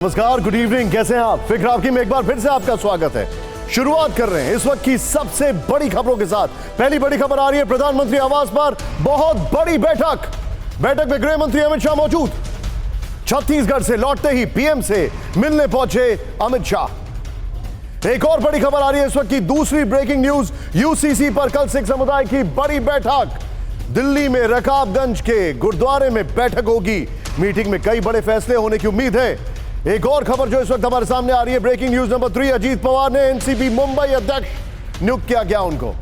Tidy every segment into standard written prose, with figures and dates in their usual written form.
नमस्कार, good evening. कैसे हैं आप? फिक्र आपकी में एक बार फिर से आपका स्वागत है। शुरुआत कर रहे हैं इस वक्त की सबसे बड़ी खबरों के साथ। पहली बड़ी खबर आ रही है, प्रधानमंत्री आवास पर बहुत बड़ी बैठक में गृह मंत्री अमित शाह मौजूद। छत्तीसगढ़ से लौटते ही पीएम से मिलने पहुंचे अमित शाह। एक और बड़ी खबर आ रही है इस वक्त की दूसरी ब्रेकिंग न्यूज। यूसीसी पर कल सिख समुदाय की बड़ी बैठक। दिल्ली में रकाबगंज के गुरुद्वारे में बैठक होगी। मीटिंग में कई बड़े फैसले होने की उम्मीद है। एक और खबर जो इस वक्त हमारे सामने आ रही है, breaking news number 3। Ajit Pawar ने एनसीपी मुंबई अध्यक्ष नियुक्त किया। क्या उनको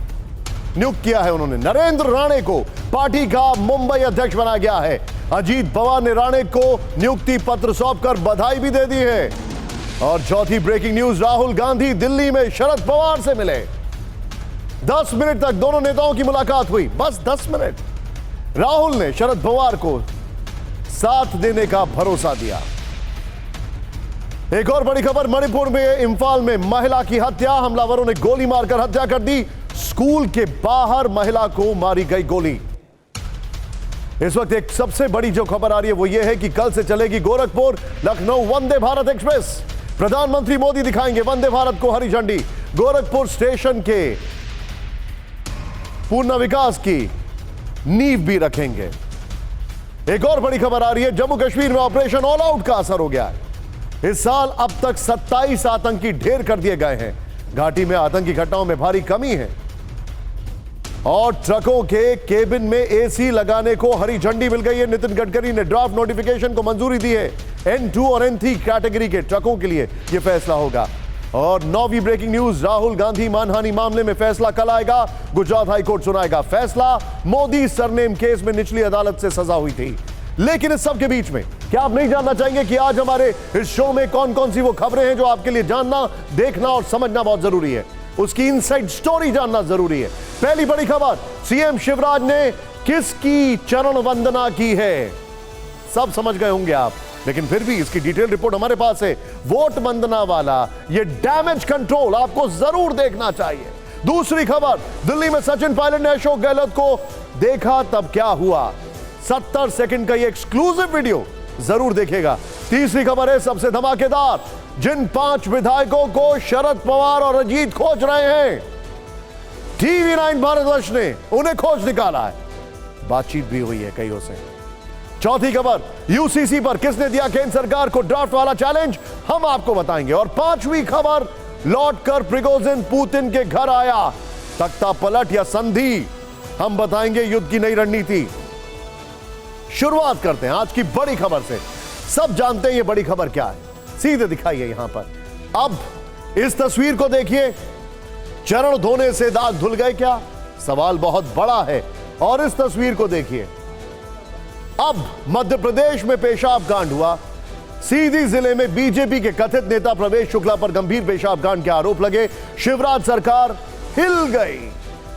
नियुक्त किया है? उन्होंने नरेंद्र राणे को पार्टी का मुंबई अध्यक्ष बनाया गया है। अजीत पवार ने राणे को नियुक्ति पत्र सौंपकर बधाई भी दे दी है। और चौथी ब्रेकिंग न्यूज, राहुल गांधी दिल्ली में शरद पवार से मिले। 10 मिनट तक दोनों नेताओं की मुलाकात हुई, बस 10 मिनट। राहुल ने शरद पवार को साथ देने का भरोसा दिया। एक और बड़ी खबर, मणिपुर में इंफाल में महिला की हत्या। हमलावरों ने गोली मारकर हत्या कर दी। स्कूल के बाहर महिला को मारी गई गोली। इस वक्त एक सबसे बड़ी जो खबर आ रही है वो ये है कि कल से चलेगी गोरखपुर लखनऊ वंदे भारत एक्सप्रेस। प्रधानमंत्री मोदी दिखाएंगे वंदे भारत को हरी झंडी। गोरखपुर स्टेशन के पूर्ण विकास की नींव भी रखेंगे। एक और बड़ी खबर आ रही है, जम्मू कश्मीर में ऑपरेशन ऑल आउट का असर हो गया है। इस साल अब तक 27 आतंकी ढेर कर दिए गए हैं। घाटी में आतंकी घटनाओं में भारी कमी है। और ट्रकों के केबिन में एसी लगाने को हरी झंडी मिल गई है। नितिन गडकरी ने ड्राफ्ट नोटिफिकेशन को मंजूरी दी है। N2 और N3 कैटेगरी के ट्रकों के लिए यह फैसला होगा। और 9वीं ब्रेकिंग न्यूज, राहुल गांधी मानहानि मामले में फैसला कल आएगा। गुजरात हाईकोर्ट सुनाएगा फैसला। मोदी सरनेम केस में निचली अदालत से सजा हुई थी। लेकिन इस सब के बीच में क्या आप नहीं जानना चाहेंगे कि आज हमारे इस शो में कौन कौन सी वो खबरें हैं जो आपके लिए जानना, देखना और समझना बहुत जरूरी है। उसकी इनसाइड स्टोरी जानना जरूरी है। पहली बड़ी खबर, सीएम शिवराज ने किसकी चरण वंदना की है? सब समझ गए होंगे आप, लेकिन फिर भी इसकी डिटेल रिपोर्ट हमारे पास है। वोट वंदना वाला ये डैमेज कंट्रोल आपको जरूर देखना चाहिए। दूसरी खबर, दिल्ली में सचिन पायलट ने अशोक गहलोत को देखा तब क्या हुआ। 70 सेकंड का ये एक्सक्लूसिव वीडियो जरूर देखेगा। तीसरी खबर है सबसे धमाकेदार, जिन 5 विधायकों को शरद पवार और अजीत खोज रहे हैं, TV9 भारतवर्ष ने उन्हें खोज निकाला है। बातचीत भी हुई है कईयों से। चौथी खबर, यूसीसी पर किसने दिया केंद्र सरकार को ड्राफ्ट वाला चैलेंज, हम आपको बताएंगे। और 5वीं खबर, लौटकर प्रिगोजिन पुतिन के घर आया। तख्ता पलट या संधि, हम बताएंगे युद्ध की नई रणनीति। शुरुआत करते हैं आज की बड़ी खबर से। सब जानते हैं ये बड़ी खबर क्या है, सीधे दिखाइए यहां पर। अब इस तस्वीर को देखिए, चरण धोने से दाग धुल गए क्या? सवाल बहुत बड़ा है। और इस तस्वीर को देखिए, अब मध्य प्रदेश में पेशाब कांड हुआ। सीधी जिले में बीजेपी के कथित नेता प्रवेश शुक्ला पर गंभीर पेशाब कांड के आरोप लगे। शिवराज सरकार हिल गई।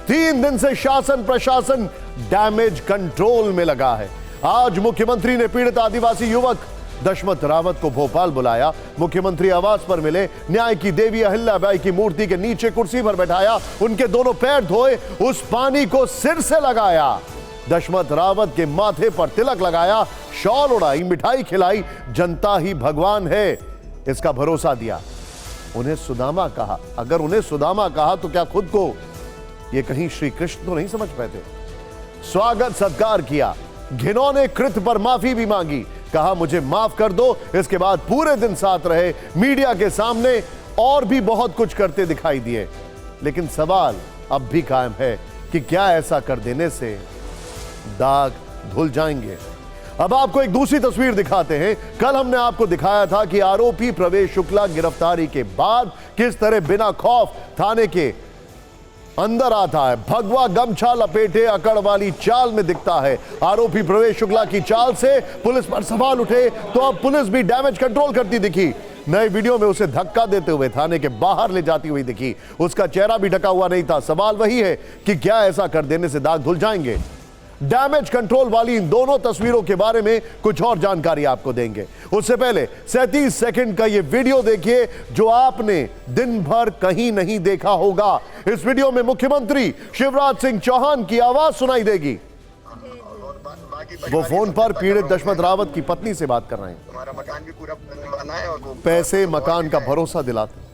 3 दिन से शासन प्रशासन डैमेज कंट्रोल में लगा है। आज मुख्यमंत्री ने पीड़ित आदिवासी युवक दशमत रावत को भोपाल बुलाया। मुख्यमंत्री आवास पर मिले, न्याय की देवी अहिल्याबाई की मूर्ति के नीचे कुर्सी पर बैठाया, उनके दोनों पैर धोए, उस पानी को सिर से लगाया, दशमत रावत के माथे पर तिलक लगाया, शॉल उड़ाई, मिठाई खिलाई। जनता ही भगवान है इसका भरोसा दिया। उन्हें सुदामा कहा। अगर उन्हें सुदामा कहा तो क्या खुद को ये कहीं श्री कृष्ण तो नहीं समझ पाते? स्वागत सत्कार किया, घिनौने कृत्य पर माफी भी मांगी, कहा मुझे माफ कर दो। इसके बाद पूरे दिन साथ रहे, मीडिया के सामने और भी बहुत कुछ करते दिखाई दिए। लेकिन सवाल अब भी कायम है कि क्या ऐसा कर देने से दाग धुल जाएंगे? अब आपको एक दूसरी तस्वीर दिखाते हैं। कल हमने आपको दिखाया था कि आरोपी प्रवेश शुक्ला गिरफ्तारी के बाद किस तरह बिना खौफ थाने के अंदर आता है। भगवा गमछा लपेटे अकड़ वाली चाल में दिखता है। आरोपी प्रवेश शुक्ला की चाल से पुलिस पर सवाल उठे तो अब पुलिस भी डैमेज कंट्रोल करती दिखी। नए वीडियो में उसे धक्का देते हुए थाने के बाहर ले जाती हुई दिखी। उसका चेहरा भी ढका हुआ नहीं था। सवाल वही है कि क्या ऐसा कर देने से दाग धुल जाएंगे? डैमेज कंट्रोल वाली इन दोनों तस्वीरों के बारे में कुछ और जानकारी आपको देंगे। उससे पहले 37 सेकंड का यह वीडियो देखिए जो आपने दिन भर कहीं नहीं देखा होगा। इस वीडियो में मुख्यमंत्री शिवराज सिंह चौहान की आवाज सुनाई देगी। वो फोन पर पीड़ित दशमत रावत की पत्नी से बात कर रहे हैं। तुम्हारा मकान भी पूरा बनवाना है और वो पैसे मकान का भरोसा दिलाते।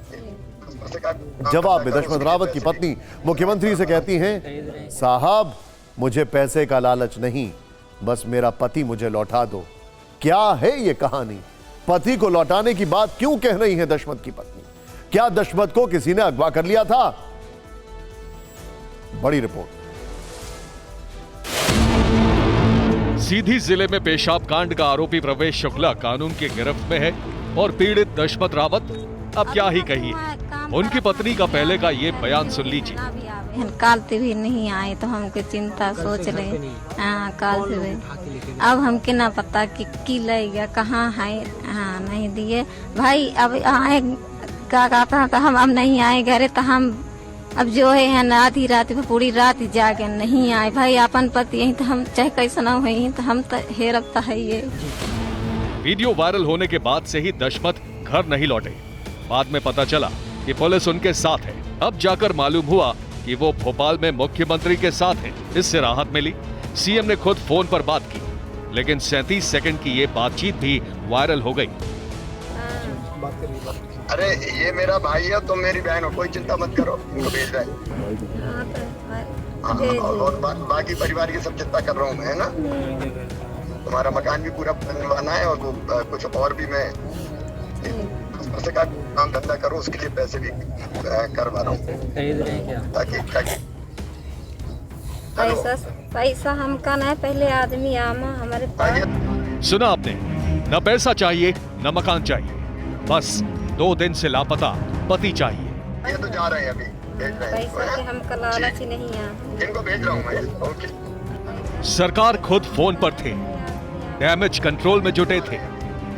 जवाब में दशमत रावत की पत्नी मुख्यमंत्री से कहती हैं, साहब मुझे पैसे का लालच नहीं, बस मेरा पति मुझे लौटा दो। क्या है ये कहानी? पति को लौटाने की बात क्यों कह रही है दशमत की पत्नी? क्या दशमत को किसी ने अगवा कर लिया था? बड़ी रिपोर्ट। सीधी जिले में पेशाब कांड का आरोपी प्रवेश शुक्ला कानून की गिरफ्त में है और पीड़ित दशमत रावत अब क्या ही कही है। उनकी पत्नी का पहले का ये बयान सुन लीजिए। काल से भी नहीं आए तो हमके चिंता सोच रहे। हाँ काल से भी अब हमके ना पता कि की ले गया कहाँ है। हाँ नहीं दिए भाई। अब आए क्या कहता था हम अब नहीं आए घरे तो हम अब जो है ना आधी रात पूरी रात जागे नहीं आए भाई। अपन पति यही तो हम चाहे कैसा ना हुई तो हम तो हेरब है ये। वीडियो वायरल होने के बाद से ही दशमत घर नहीं लौटे। बाद में पता चला कि पुलिस उनके साथ है। अब जाकर मालूम हुआ कि वो भोपाल में मुख्यमंत्री के साथ है। इससे राहत मिली। सीएम ने खुद फोन पर बात की, लेकिन 37 सेकंड की ये बातचीत भी वायरल हो गई। अरे ये मेरा भाई है, तुम मेरी बहन हो, कोई चिंता मत करो, इनको भेज रहा है। और बाकी परिवार की सब चिंता कर रहा हूँ मैं, है ना। तुम्हारा मकान भी पूरा बनवाना है और वो कुछ और भी मैं का काम धंधा करो, उसके लिए पैसे भी करवा रहा हूँ ताकि पैसा हमका नहीं, पहले आदमी आमा हमारे पास। सुना आपने, न पैसा चाहिए न मकान चाहिए, बस 2 दिन से लापता पति चाहिए। ये तो जा रहे हैं, अभी भेज रहे हैं। पैसा के हमका लालच ही नहीं है। इनको भेज रहा हूँ मैं। ओके। सरकार खुद फोन पर थे, डैमेज कंट्रोल में जुटे थे,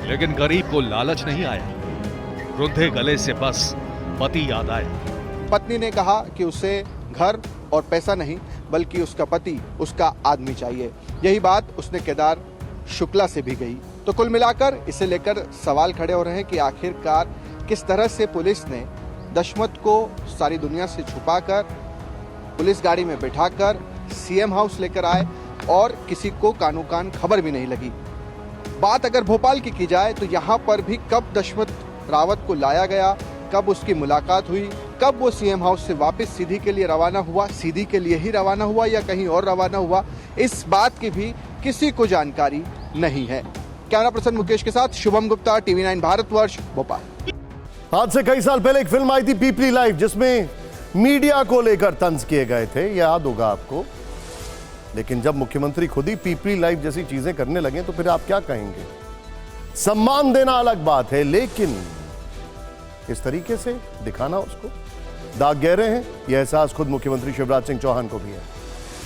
लेकिन गरीब को लालच नहीं आया। रुंधे गले से बस पति याद आया। पत्नी ने कहा कि उसे घर और पैसा नहीं बल्कि उसका पति, उसका आदमी चाहिए। यही बात उसने केदार शुक्ला से भी गई। तो कुल मिलाकर इसे लेकर सवाल खड़े हो रहे हैं कि आखिरकार किस तरह से पुलिस ने दशमत को सारी दुनिया से छुपाकर पुलिस गाड़ी में बिठाकर सीएम हाउस लेकर आए और किसी को कानो कान खबर भी नहीं लगी। बात अगर भोपाल की जाए तो यहाँ पर भी कब दशमत रावत को लाया गया, कब उसकी मुलाकात हुई, कब वो सीएम हाउस से वापस सीधी के लिए रवाना हुआ, सीधी के लिए ही रवाना हुआ या कहीं और रवाना हुआ, इस बात की भी किसी को जानकारी नहीं है। कैमरा पर्सन मुकेश के साथ शुभम गुप्ता, TV9 भारतवर्ष, भोपाल। आज से कई साल पहले एक फिल्म आई थी पीपली लाइव, जिसमें मीडिया को लेकर तंज किए गए थे, याद होगा आपको। लेकिन जब मुख्यमंत्री खुद ही पीपली लाइव जैसी चीजें करने लगे तो फिर आप क्या कहेंगे? सम्मान देना अलग बात है, लेकिन इस तरीके से दिखाना उसको दाग गहरे हैं, यह एहसास खुद मुख्यमंत्री शिवराज सिंह चौहान को भी है।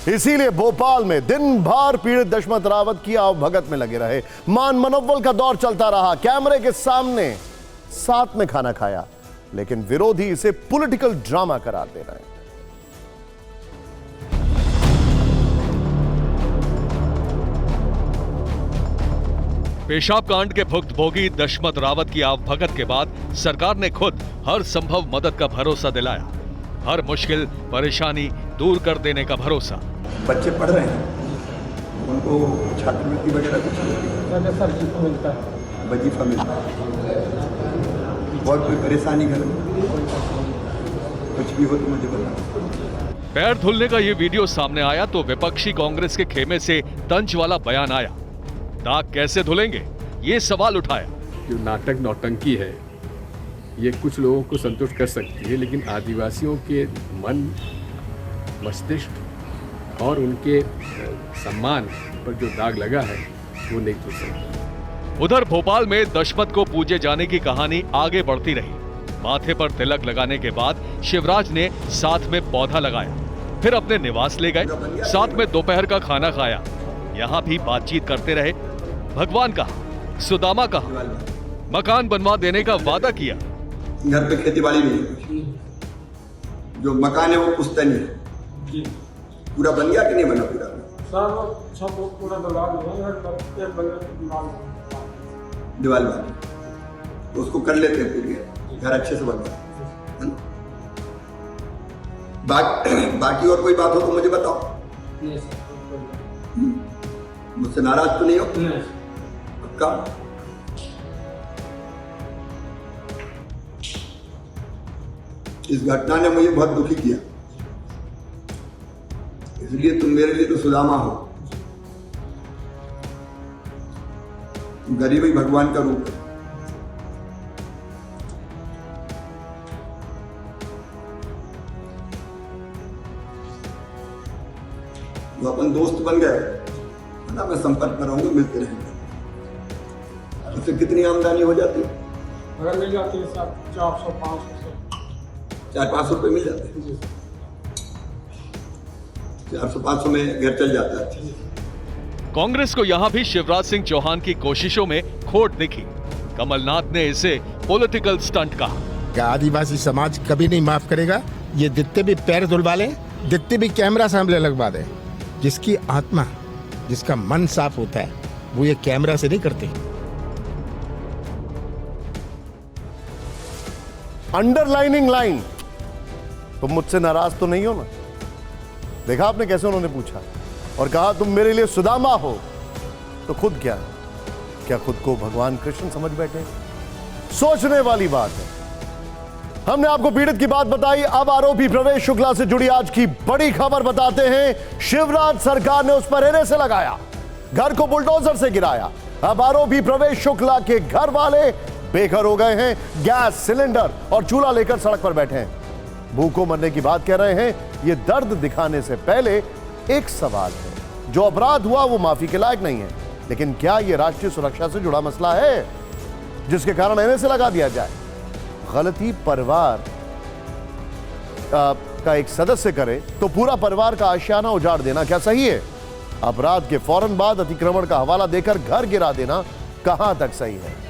इसीलिए भोपाल में दिन भर पीड़ित दशमत रावत की आवभगत में लगे रहे। मान मनोबल का दौर चलता रहा, कैमरे के सामने साथ में खाना खाया, लेकिन विरोधी इसे पॉलिटिकल ड्रामा करार दे रहे हैं। पेशाब कांड के भुक्तभोगी दशमत रावत की आवभगत के बाद सरकार ने खुद हर संभव मदद का भरोसा दिलाया। हर मुश्किल परेशानी दूर कर देने का भरोसा। बच्चे पढ़ रहे हैं, उनको छात्रवृत्ति वगैरह कुछ मिलता है, वजीफा मिलता है, और कोई परेशानी घर में कुछ भी हो तो मुझे बताओ। पैर धुलने का ये वीडियो सामने आया तो विपक्षी कांग्रेस के खेमे से तंज वाला बयान आया। दाग कैसे धुलेंगे, ये सवाल उठाया। जो नाटक नौटंकी है ये कुछ लोगों को संतुष्ट कर सकती है, लेकिन आदिवासियों के मन, मस्तिष्क और उनके सम्मान पर जो दाग लगा है वो नहीं धुल सकता। उधर भोपाल में दशमत को पूजे जाने की कहानी आगे बढ़ती रही। माथे पर तिलक लगाने के बाद शिवराज ने साथ में पौधा लगाया, फिर अपने निवास ले गए, साथ में दोपहर का खाना खाया। यहाँ भी बातचीत करते रहे। भगवान कहा, सुदामा कहा, मकान बनवा देने का वादा किया। घर पे खेती बाड़ी नहीं है, जो मकान है वो पुश्तैनी है। पूरा बन गया कि नहीं बना? पूरा दीवार बन, तो उसको कर लेते हैं, पूरी घर अच्छे से बनता है। बाकी और कोई बात हो तो मुझे बताओ। मुझसे नाराज तो नहीं हो? पक्का? इस घटना ने मुझे बहुत दुखी किया, इसलिए तुम मेरे लिए तो सुदामा हो। गरीब ही भगवान का रूप है। जो अपन दोस्त बन गए ना, मैं संपर्क में रहूंगा, मिलते रहेंगे। उससे कितनी आमदनी हो जाती है? अगर मिल जाती है सर 400-500 से 400-500 रुपये मिल जाते हैं। 400-500 में घर चल जाता है। कांग्रेस को यहां भी शिवराज सिंह चौहान की कोशिशों में खोट दिखी। कमलनाथ ने इसे पॉलिटिकल स्टंट कहा। आदिवासी समाज कभी नहीं माफ करेगा। ये जितने भी पैर धुलवा ले, जितने भी कैमरा सामने लगवा दे, जिसकी आत्मा, जिसका मन साफ होता है, वो ये कैमरा से नहीं करते। अंडरलाइनिंग लाइन, तुम मुझसे नाराज तो नहीं हो ना? देखा आपने कैसे उन्होंने पूछा और कहा तुम मेरे लिए सुदामा हो, तो खुद क्या खुद को भगवान कृष्ण समझ बैठे? सोचने वाली बात है। हमने आपको पीड़ित की बात बताई, अब आरोपी प्रवेश शुक्ला से जुड़ी आज की बड़ी खबर बताते हैं। शिवराज सरकार ने उस पर एने से लगाया, घर को बुलडोजर से गिराया। अब आरोपी प्रवेश शुक्ला के घर वाले बेघर हो गए हैं, गैस सिलेंडर और चूल्हा लेकर सड़क पर बैठे हैं, भूखों मरने की बात कह रहे हैं। यह दर्द दिखाने से पहले एक सवाल है, जो अपराध हुआ वो माफी के लायक नहीं है, लेकिन क्या यह राष्ट्रीय सुरक्षा से जुड़ा मसला है जिसके कारण एने से लगा दिया जाए? गलती परिवार का एक सदस्य करे तो पूरा परिवार का आशियाना उजाड़ देना क्या सही है? अपराध के फौरन बाद अतिक्रमण का हवाला देकर घर गिरा देना कहां तक सही है?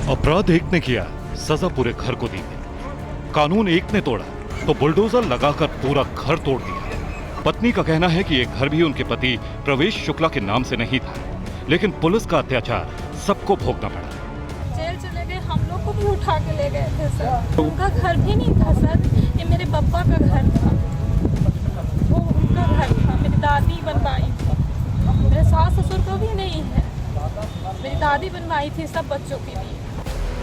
अपराध एक ने किया, सजा पूरे घर को दी गई। कानून एक ने तोड़ा तो बुलडोजर लगाकर पूरा घर तोड़ दिया। पत्नी का कहना है कि यह घर भी उनके पति प्रवेश शुक्ला के नाम से नहीं था, लेकिन पुलिस का अत्याचार सबको भोगना पड़ा। जेल चले गए, हम लोग को भी उठा के ले गए थे सर। उनका घर भी नहीं था सर, ये मेरे पापा का घर था, वो उनका घर था। मेरी दादी बनवाई थी, मेरे सास ससुर को भी नहीं है, मेरी दादी बनवाई थी सब बच्चों के लिए।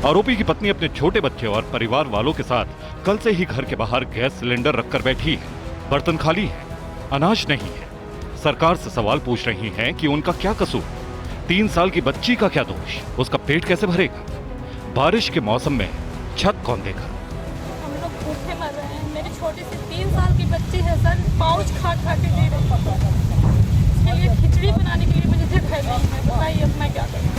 आरोपी की पत्नी अपने छोटे बच्चे और परिवार वालों के साथ कल से ही घर के बाहर गैस सिलेंडर रखकर बैठी है। बर्तन खाली है, अनाज नहीं है। सरकार से सवाल पूछ रही हैं कि उनका क्या कसूर? 3 साल की बच्ची का क्या दोष? उसका पेट कैसे भरेगा? बारिश के मौसम में छत कौन देगा? हम लोग भूखे मर रहे हैं। मेरी छोटी सी 3 साल की बच्ची है सर, पाउच खा खा के दे रही है। इसके लिए खिचड़ी बनाने के लिए मुझे जगह नहीं है, बताइए अब मैं क्या करूँ?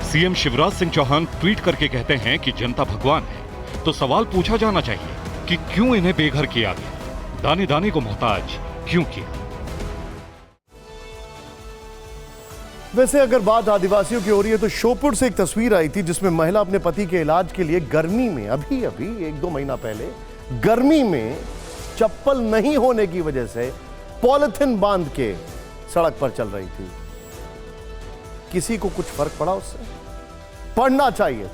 सीएम शिवराज सिंह चौहान ट्वीट करके कहते हैं कि जनता भगवान है, तो सवाल पूछा जाना चाहिए कि क्यों इन्हें बेघर किया गया, दाने दाने को मोहताज क्यों किया। वैसे अगर बात आदिवासियों की हो रही है तो श्योपुर से एक तस्वीर आई थी जिसमें महिला अपने पति के इलाज के लिए गर्मी में, अभी 1-2 महीना पहले गर्मी में चप्पल नहीं होने की वजह से पॉलिथिन बांध के सड़क पर चल रही थी। किसी को कुछ फर्क पड़ा उससे? पड़ना चाहिए।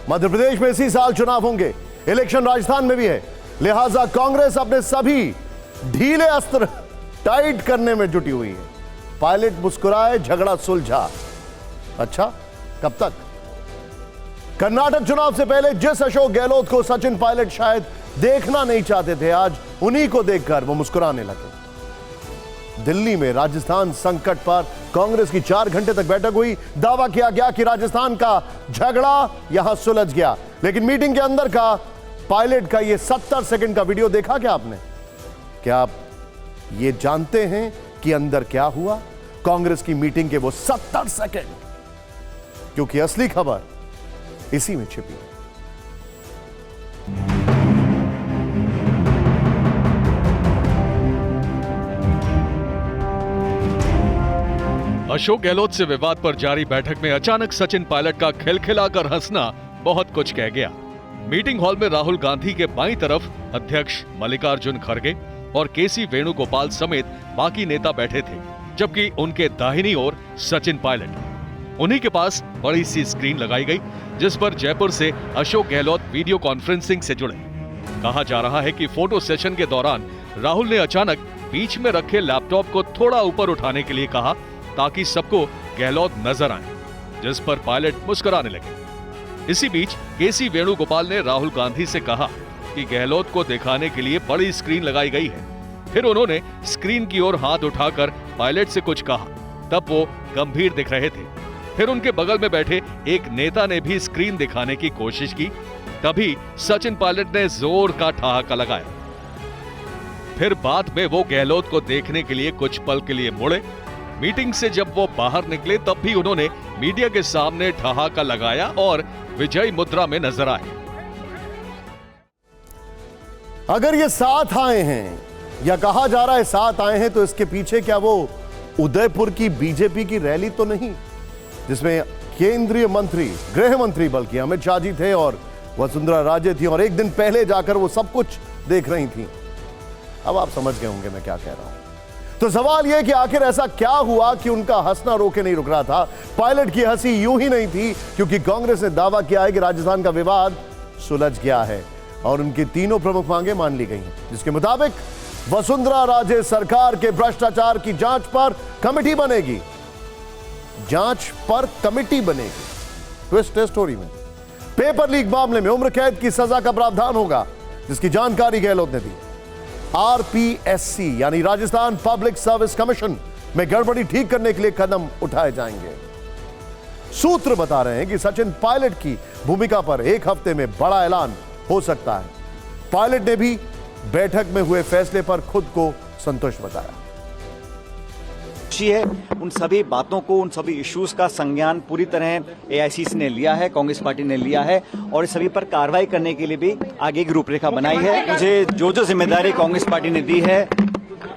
मध्य प्रदेश में इसी साल चुनाव होंगे, इलेक्शन राजस्थान में भी है, लिहाजा कांग्रेस अपने सभी ढीले अस्त्र टाइट करने में जुटी हुई है। पायलट मुस्कुराए, झगड़ा सुलझा। अच्छा, कब तक? कर्नाटक चुनाव से पहले जिस अशोक गहलोत को सचिन पायलट शायद देखना नहीं चाहते थे, आज उन्हीं को देखकर वो मुस्कुराने लगे। दिल्ली में राजस्थान संकट पर कांग्रेस की 4 घंटे तक बैठक हुई। दावा किया गया कि राजस्थान का झगड़ा यहां सुलझ गया, लेकिन मीटिंग के अंदर का पायलट का ये 70 सेकंड का वीडियो देखा क्या आपने? क्या आप ये जानते हैं कि अंदर क्या हुआ कांग्रेस की मीटिंग के वो 70 सेकंड? क्योंकि असली खबर इसी में छिपी है। अशोक गहलोत से विवाद पर जारी बैठक में अचानक सचिन पायलट का खिलखिलाकर हंसना बहुत कुछ कह गया। मीटिंग हॉल में राहुल गांधी के बाईं तरफ अध्यक्ष मल्लिकार्जुन खड़गे और केसी वेणुगोपाल समेत बाकी नेता बैठे थे, जबकि उनके दाहिनी ओर सचिन पायलट। उन्हीं के पास बड़ी सी स्क्रीन लगाई गई जिस पर जयपुर से अशोक गहलोत वीडियो कॉन्फ्रेंसिंग से जुड़े। कहा जा रहा है कि फोटो सेशन के दौरान राहुल ने अचानक बीच में रखे लैपटॉप को थोड़ा ऊपर उठाने के लिए कहा ताकि सबको गहलोत नजर आए, जिस पर पायलट मुस्कुराने लगे। इसी बीच केसी वेणुगोपाल ने राहुल गांधी से कहा कि गहलोत को दिखाने के लिए बड़ी स्क्रीन लगाई गई है। फिर उन्होंने स्क्रीन की ओर हाथ उठाकर पायलट से कुछ कहा, तब वो गंभीर दिख रहे थे। फिर उनके बगल में बैठे एक नेता ने भी स्क्रीन दिखाने की कोशिश की, तभी सचिन पायलट ने जोर का ठहाका लगाया। फिर बाद में वो गहलोत को देखने के लिए कुछ पल के लिए मुड़े। मीटिंग से जब वो बाहर निकले तब भी उन्होंने मीडिया के सामने ठहाका लगाया और विजय मुद्रा में नजर आए। अगर ये साथ आए हैं या कहा जा रहा है साथ आए हैं, तो इसके पीछे क्या वो उदयपुर की बीजेपी की रैली तो नहीं जिसमें केंद्रीय मंत्री, गृह मंत्री बल्कि अमित शाह जी थे और वसुंधरा राजे थी और एक दिन पहले जाकर वो सब कुछ देख रही थी। अब आप समझ गए होंगे मैं क्या कह रहा हूं। तो सवाल यह कि आखिर ऐसा क्या हुआ कि उनका हंसना रोके नहीं रुक रहा था। पायलट की हंसी यूं ही नहीं थी क्योंकि कांग्रेस ने दावा किया है कि राजस्थान का विवाद सुलझ गया है और उनकी तीनों प्रमुख मांगे मान ली गई हैं, जिसके मुताबिक वसुंधरा राजे सरकार के भ्रष्टाचार की जांच पर कमेटी बनेगी। जांच पर कमेटी बनेगी। ट्विस्ट है स्टोरी में। पेपर लीक मामले में उम्र कैद की सजा का प्रावधान होगा, जिसकी जानकारी गहलोत ने दी। आरपीएससी यानी राजस्थान पब्लिक सर्विस कमीशन में गड़बड़ी ठीक करने के लिए कदम उठाए जाएंगे। सूत्र बता रहे हैं कि सचिन पायलट की भूमिका पर एक हफ्ते में बड़ा ऐलान हो सकता है। पायलट ने भी बैठक में हुए फैसले पर खुद को संतुष्ट बताया। है उन सभी बातों को, उन सभी इश्यूज का संज्ञान पूरी तरह एआईसीसी ने लिया है, कांग्रेस पार्टी ने लिया है और इस सभी पर कार्रवाई करने के लिए भी आगे की रूपरेखा बनाई है। मुझे जो जिम्मेदारी कांग्रेस पार्टी ने दी है,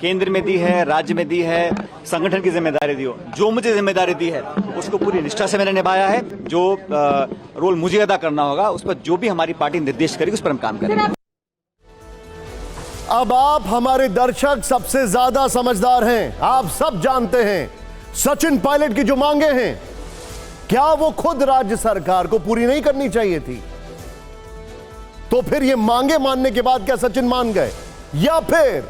केंद्र में दी है, राज्य में दी है, संगठन की जिम्मेदारी दी हो, जो मुझे जिम्मेदारी दी है उसको पूरी निष्ठा से मैंने निभाया है। जो रोल मुझे अदा करना होगा उस पर जो भी हमारी पार्टी निर्देश करेगी उस पर हम काम करेंगे। अब आप हमारे दर्शक सबसे ज्यादा समझदार हैं। आप सब जानते हैं सचिन पायलट की जो मांगे हैं, क्या वो खुद राज्य सरकार को पूरी नहीं करनी चाहिए थी? तो फिर ये मांगे मानने के बाद क्या सचिन मान गए, या फिर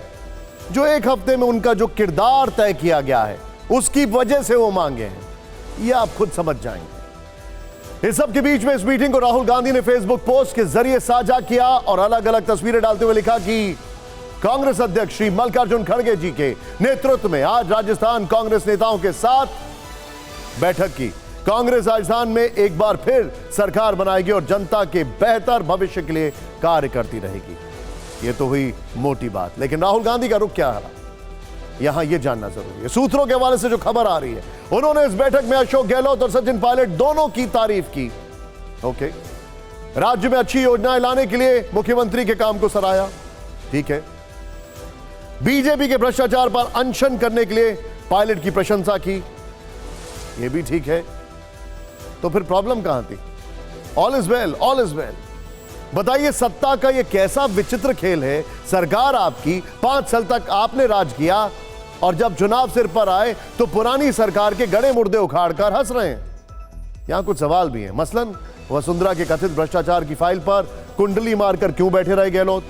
जो एक हफ्ते में उनका जो किरदार तय किया गया है उसकी वजह से वो मांगे हैं? ये आप खुद समझ जाएंगे। इस सब के बीच में इस मीटिंग को राहुल गांधी ने फेसबुक पोस्ट के जरिए साझा किया और अलग अलग तस्वीरें डालते हुए लिखा कि कांग्रेस अध्यक्ष श्री मल्लिकार्जुन खड़गे जी के नेतृत्व में आज राजस्थान कांग्रेस नेताओं के साथ बैठक की। कांग्रेस राजस्थान में एक बार फिर सरकार बनाएगी और जनता के बेहतर भविष्य के लिए कार्य करती रहेगी। यह तो हुई मोटी बात, लेकिन राहुल गांधी का रुख क्या है यहां यह जानना जरूरी है। सूत्रों के हवाले से जो खबर आ रही है, उन्होंने इस बैठक में अशोक गहलोत और सचिन पायलट दोनों की तारीफ की। ओके, राज्य में अच्छी योजनाएं लाने के लिए मुख्यमंत्री के काम को सराहा, ठीक है। बीजेपी के भ्रष्टाचार पर अनशन करने के लिए पायलट की प्रशंसा की, यह भी ठीक है। तो फिर प्रॉब्लम कहां थी? All is well, all is well. बताइए, सत्ता का यह कैसा विचित्र खेल है। सरकार आपकी, 5 साल तक आपने राज किया और जब चुनाव सिर पर आए तो पुरानी सरकार के गड़े मुर्दे उखाड़कर हंस रहे हैं। यहां कुछ सवाल भी हैं। मसलन वसुंधरा के कथित भ्रष्टाचार की फाइल पर कुंडली मारकर क्यों बैठे रहे गहलोत?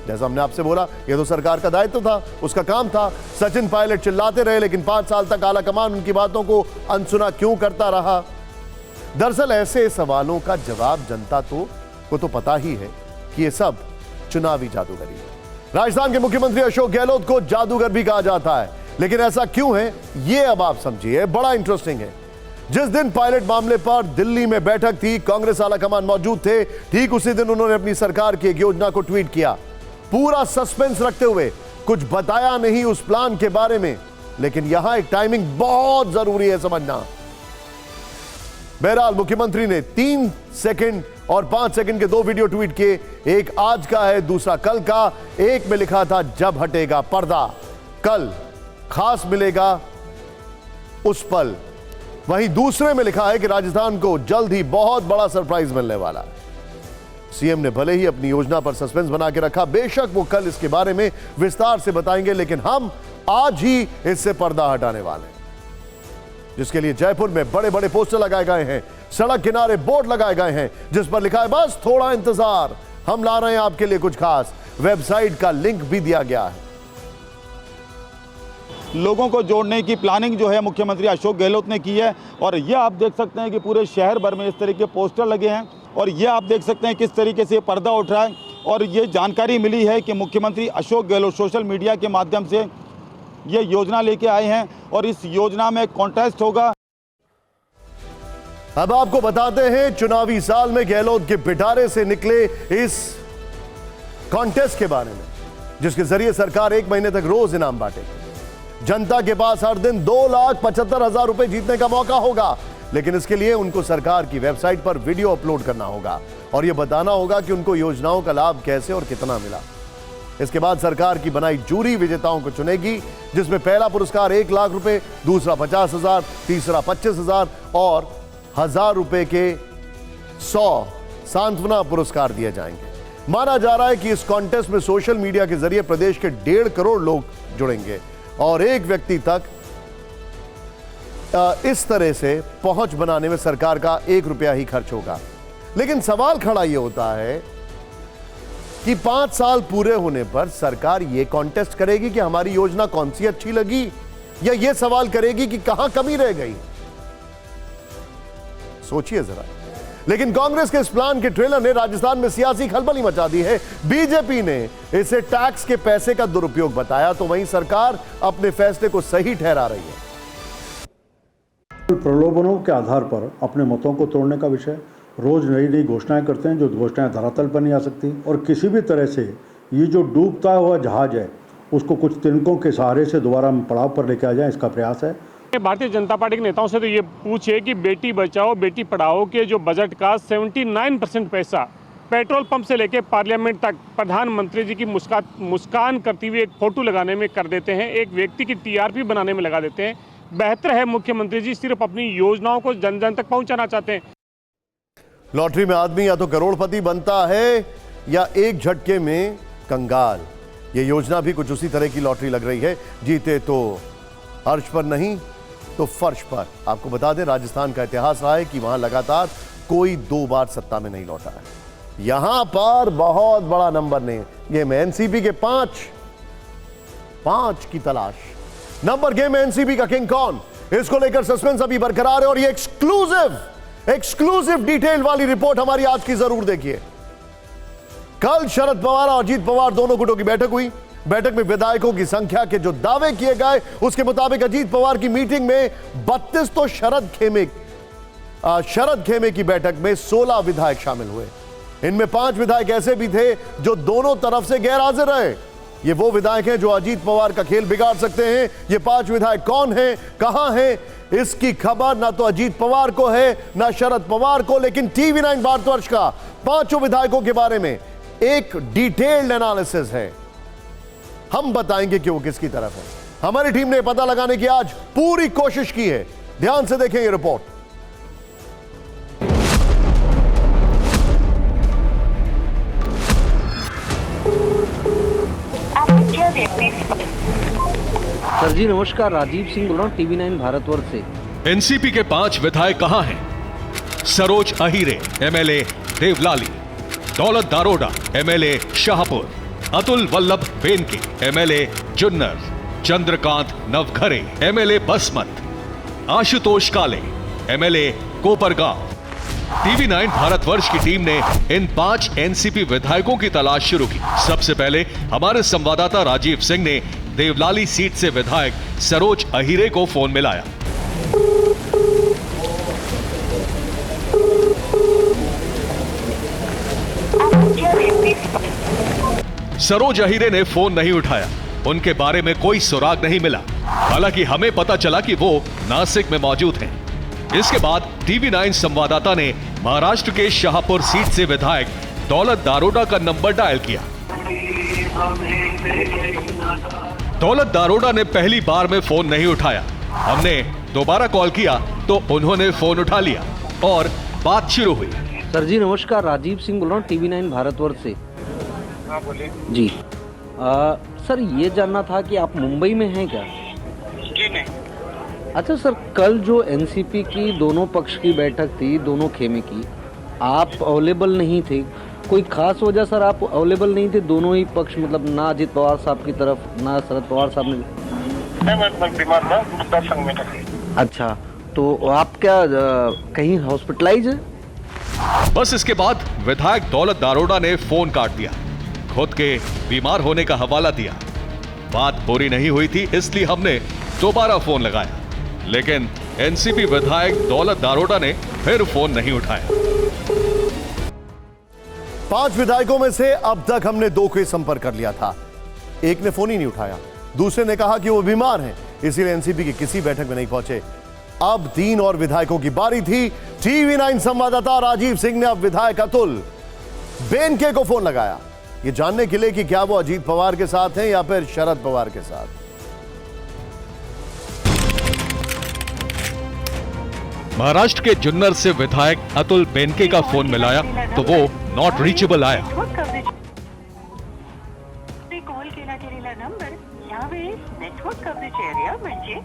जैसा हमने आपसे बोला, यह तो सरकार का दायित्व था, उसका काम था। सचिन पायलट चिल्लाते रहे, लेकिन 5 साल तक आला कमान उनकी बातों को अनसुना क्यों करता रहा? दरअसल ऐसे सवालों का जवाब जनता को तो पता ही है कि यह सब चुनावी जादूगरी है। राजस्थान के मुख्यमंत्री अशोक गहलोत को जादूगर भी कहा जाता है, लेकिन ऐसा क्यों है यह अब आप समझिए, बड़ा इंटरेस्टिंग है। जिस दिन पायलट मामले पर दिल्ली में बैठक थी, कांग्रेस आला कमान मौजूद थे, ठीक उसी दिन उन्होंने अपनी सरकार की एक योजना को ट्वीट किया, पूरा सस्पेंस रखते हुए। कुछ बताया नहीं उस प्लान के बारे में, लेकिन यहां एक टाइमिंग बहुत जरूरी है समझना। बहरहाल मुख्यमंत्री ने 3 सेकंड और 5 सेकंड के 2 वीडियो ट्वीट किए। एक आज का है, दूसरा कल का। एक में लिखा था जब हटेगा पर्दा, कल खास मिलेगा उस पल। वहीं दूसरे में लिखा है कि राजस्थान को जल्द ही बहुत बड़ा सरप्राइज मिलने वाला है। सीएम ने भले ही अपनी योजना पर सस्पेंस बना के रखा, बेशक वो कल इसके बारे में विस्तार से बताएंगे, लेकिन हम आज ही इससे पर्दा हटाने वाले हैं, जिसके लिए जयपुर में बड़े बड़े पोस्टर लगाए गए हैं, सड़क किनारे बोर्ड लगाए गए हैं जिस पर लिखा है बस थोड़ा इंतजार, हम ला रहे हैं आपके लिए कुछ खास। वेबसाइट का लिंक भी दिया गया है। लोगों को जोड़ने की प्लानिंग जो है मुख्यमंत्री अशोक गहलोत ने की है, और ये आप देख सकते हैं कि पूरे शहर भर में इस तरह के पोस्टर लगे हैं, और ये आप देख सकते हैं किस तरीके से पर्दा उठ रहा है। और ये जानकारी मिली है कि मुख्यमंत्री अशोक गहलोत सोशल मीडिया के माध्यम से ये योजना लेके आए हैं, और इस योजना में कॉन्टेस्ट होगा। अब आपको बताते हैं चुनावी साल में गहलोत के पिटारे से निकले इस कॉन्टेस्ट के बारे में, जिसके जरिए सरकार 1 महीने तक रोज इनाम बांटेगी। जनता के पास हर दिन 2,75,000 रुपए जीतने का मौका होगा, लेकिन इसके लिए उनको सरकार की वेबसाइट पर वीडियो अपलोड करना होगा और यह बताना होगा कि उनको योजनाओं का लाभ कैसे और कितना मिला। इसके बाद सरकार की बनाई जूरी विजेताओं को चुनेगी, जिसमें पहला पुरस्कार 1 लाख रुपए, दूसरा 50,000, तीसरा 25,000 और 1,000 रुपए के 100 सांत्वना पुरस्कार दिए जाएंगे। माना जा रहा है कि इस कॉन्टेस्ट में सोशल मीडिया के जरिए प्रदेश के 1.5 करोड़ लोग जुड़ेंगे और एक व्यक्ति तक इस तरह से पहुंच बनाने में सरकार का 1 रुपया ही खर्च होगा। लेकिन सवाल खड़ा यह होता है कि 5 साल पूरे होने पर सरकार यह कॉन्टेस्ट करेगी कि हमारी योजना कौन सी अच्छी लगी, या यह सवाल करेगी कि कहां कमी रह गई। सोचिए जरा। लेकिन कांग्रेस के इस प्लान के ट्रेलर ने राजस्थान में सियासी खलबली मचा दी है। बीजेपी ने इसे टैक्स के पैसे का दुरुपयोग बताया, तो वहीं सरकार अपने फैसले को सही ठहरा रही है। प्रलोभनों के आधार पर अपने मतों को तोड़ने का विषय, रोज नई नई घोषणाएं करते हैं जो घोषणाएं धरातल पर नहीं आ सकती, और किसी भी तरह से ये जो डूबता हुआ जहाज है उसको कुछ तिनकों के सहारे से दोबारा पड़ाव पर लेके आ जाए, इसका प्रयास है। भारतीय जनता पार्टी के नेताओं से तो ये पूछे कि बेटी बचाओ बेटी पढ़ाओ के जो बजट का 79% पैसा पेट्रोल पंप से लेकर पार्लियामेंट तक प्रधानमंत्री जी की मुस्कान करती हुई एक फोटो लगाने में कर देते हैं, एक व्यक्ति की टीआरपी बनाने में लगा देते हैं। बेहतर है मुख्यमंत्री जी सिर्फ अपनी योजनाओं को जन जन तक पहुंचाना चाहते हैं। लॉटरी में आदमी या तो करोड़पति बनता है या एक झटके में कंगाल। ये योजना भी कुछ उसी तरह की लॉटरी लग रही है। जीते तो अर्श पर नहीं तो फर्श पर। आपको बता दें, राजस्थान का इतिहास रहा है कि वहां लगातार कोई 2 बार सत्ता में नहीं लौटा है। यहां पर बहुत बड़ा नंबर ने गेम है। एनसीपी के 5 की तलाश। नंबर गेम में एनसीपी का किंग कौन, इसको लेकर सस्पेंस अभी बरकरार है और ये एक्सक्लूसिव डिटेल वाली रिपोर्ट हमारी आज की जरूर देखिए। कल शरद पवार और अजीत पवार दोनों गुटों की बैठक हुई। बैठक में विधायकों की संख्या के जो दावे किए गए उसके मुताबिक अजीत पवार की मीटिंग में 32 तो शरद खेमे की बैठक में 16 विधायक शामिल हुए। इनमें 5 विधायक ऐसे भी थे जो दोनों तरफ से गैर हाजिर रहे। ये वो विधायक हैं जो अजीत पवार का खेल बिगाड़ सकते हैं। ये 5 विधायक कौन हैं, कहां हैं, इसकी खबर ना तो अजीत पवार को है ना शरद पवार को, लेकिन TV9 भारतवर्ष का 5 विधायकों के बारे में एक डिटेल्ड एनालिसिस है। हम बताएंगे कि वो किसकी तरफ है। हमारी टीम ने पता लगाने की आज पूरी कोशिश की है। ध्यान से देखें ये रिपोर्ट। सर जी नमस्कार, राजीव सिंह बोल रहा हूँ TV9 भारतवर्ष से। एनसीपी के 5 विधायक कहां हैं? सरोज अहीरे MLA देवलाली, दौलत Daroda MLA Shahpur, Atul Vallabh Benke MLA Junnar, Chandrakant Navghare MLA Basmat, Ashutosh काले MLA कोपरगांव। TV9 भारतवर्ष की टीम ने इन 5 एनसीपी विधायकों की तलाश शुरू की। सबसे पहले हमारे संवाददाता राजीव सिंह ने देवलाली सीट से विधायक सरोज अहीरे को फोन मिलाया। सरोज अहीरे ने फोन नहीं उठाया। उनके बारे में कोई सुराग नहीं मिला। हालांकि हमें पता चला कि वो नासिक में मौजूद हैं। इसके बाद TV9 संवाददाता ने महाराष्ट्र के शाहपुर सीट से विधायक दौलत दारोडा का नंबर डायल किया। दौलत दारोडा ने पहली बार में फोन नहीं उठाया। हमने दोबारा कॉल किया तो उन्होंने फोन उठा लिया और बात शुरू हुई। सर जी नमस्कार, राजीव सिंह बोल रहा हूँ TV9 भारतवर्ष से। हाँ बोलिए जी सर, ये जानना था कि आप मुंबई में हैं क्या? जी नहीं। अच्छा सर, कल जो एनसीपी की दोनों पक्ष की बैठक थी, दोनों खेमे की, आप अवेलेबल नहीं थे, कोई खास वजह सर आप अवेलेबल नहीं थे? दोनों ही पक्ष, मतलब ना अजित पवार साहब की तरफ ना शरद पवार साहब ने। मैं बीमार था, वृद्धा संघ में था। अच्छा, तो आप क्या कहीं हॉस्पिटलाइज है? बस इसके बाद विधायक दौलत दारोड़ा ने फोन काट दिया, खुद के बीमार होने का हवाला दिया। बात पूरी नहीं हुई थी, इसलिए हमने दोबारा फोन लगाया, लेकिन एनसीपी विधायक दौलत दारोड़ा ने फिर फोन नहीं उठाया। 5 विधायकों में से अब तक हमने 2 के संपर्क कर लिया था, एक ने फोन ही नहीं उठाया, दूसरे ने कहा कि वो बीमार हैं, इसीलिए एनसीपी की किसी बैठक में नहीं पहुंचे। अब 3 और विधायकों की बारी थी। TV9 संवाददाता राजीव सिंह ने अब विधायक अतुल बेनके को फोन लगाया, ये जानने के लिए कि क्या वो अजीत पवार के साथ हैं या फिर शरद पवार के साथ। महाराष्ट्र के जुन्नर से विधायक अतुल बेनके का फोन मिलाया तो वो नॉट रीचेबल आया। कॉल केला गेलेला नंबर यावेळेस नेटवर्क कव्हरेज एरिया म्हणजे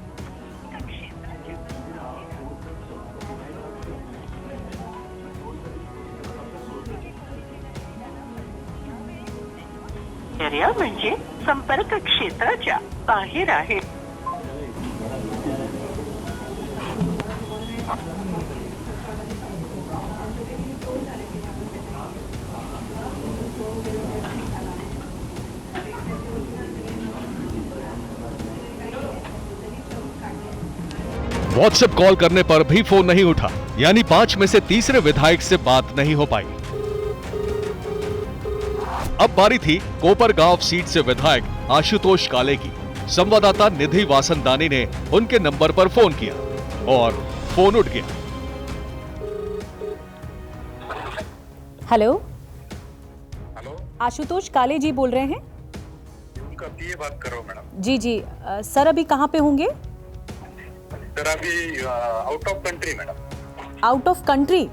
एरिया म्हणजे संपर्क क्षेत्राच्या बाहेर आहे। व्हाट्सएप कॉल करने पर भी फोन नहीं उठा, यानी 5 में से तीसरे विधायक से बात नहीं हो पाई। अब बारी थी कोपरगांव सीट से विधायक आशुतोष काले की। संवाददाता निधि वासनदानी ने उनके नंबर पर फोन किया और फोन उठ गया। हेलो, आशुतोष काले जी बोल रहे हैं? उनका पीए बात कर रहा हूँ मैडम। जी जी सर, अभी कहाँ पे होंगे? सर अभी out of country madam. Out of country?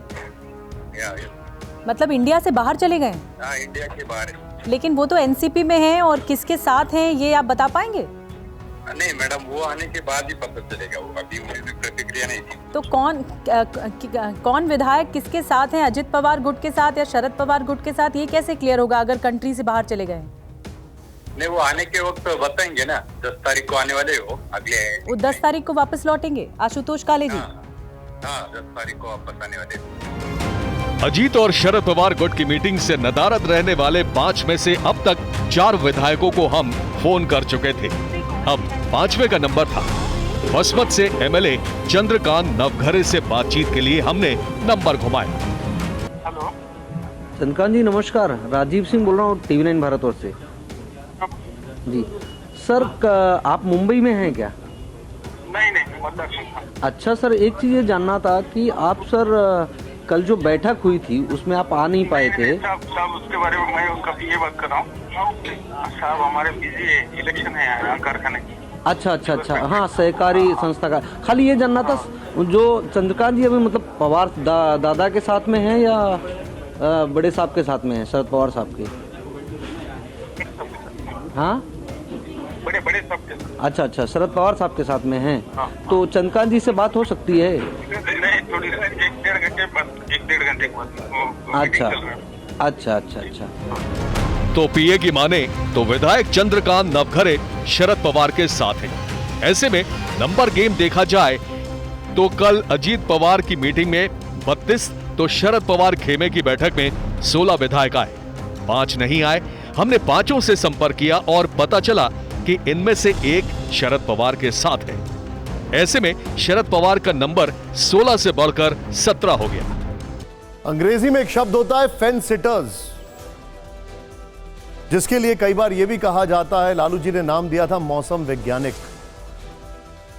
मतलब इंडिया से बाहर चले गए? हाँ, इंडिया के बाहर है। लेकिन वो तो एनसीपी में हैं, और किसके साथ हैं ये आप बता पाएंगे? नहीं मैडम, वो आने के बाद ही पता चलेगा, वो अभी मुझे प्रतिक्रिया नहीं थी। तो कौन विधायक किसके साथ हैं? अजित पवार गुट के साथ या शरद पवार गुट के साथ, ये कैसे क्लियर होगा अगर कंट्री से बाहर चले गए? नहीं, वो आने के वक्त बताएंगे ना, 10 तारीख को आने वाले हो अगले। वो 10 तारीख को वापस लौटेंगे आशुतोष काले जी? हाँ, 10 तारीख को वापस आने वाले। अजीत और शरद पवार गुट की मीटिंग से नदारद रहने वाले 5 में से अब तक 4 विधायकों को हम फोन कर चुके थे। अब 5वें का नंबर था। बसमत से एमएलए चंद्रकांत नवघरे से बातचीत के लिए हमने नंबर घुमाया। हेलो चंद्रकांत जी नमस्कार, राजीव सिंह बोल रहा हूँ TV9 भारतवर्ष से। जी सर, आप मुंबई में हैं क्या? नहीं। अच्छा सर, एक चीज ये जानना था कि आप सर कल जो बैठक हुई थी उसमें आप आ नहीं पाए थे। साहब उसके बारे में मैं उनका पीए बात कर रहा हूँ साहब, हमारे बिजी इलेक्शन है कारखाने की। अच्छा, हाँ, सहकारी संस्था का। खाली ये जानना था, जो चंद्रकांत जी अभी मतलब पवार दादा के साथ में है या बड़े साहब के साथ में है, शरद पवार साहब के? हाँ, बड़े साहब के। अच्छा, शरद पवार साहब के साथ में हैं। हाँ। तो चंद्रकांत जी से बात हो सकती है? नहीं, थोड़ी 1-1.5 घंटे बाद, 1-1.5 घंटे बाद। अच्छा। तो पीए की माने तो विधायक चंद्रकांत नवघरे शरद पवार के साथ हैं। ऐसे में नंबर गेम देखा जाए तो कल अजीत पवार की मीटिंग में 32 तो शरद पवार खेमे की बैठक में 16 विधायक आए, 5 नहीं आए। हमने 5 से संपर्क किया और पता चला कि इनमें से एक शरद पवार के साथ है। ऐसे में शरद पवार का नंबर 16 से बढ़कर 17 हो गया। अंग्रेजी में एक शब्द होता है फेंस सिटर्स, जिसके लिए कई बार यह भी कहा जाता है, लालू जी ने नाम दिया था मौसम वैज्ञानिक।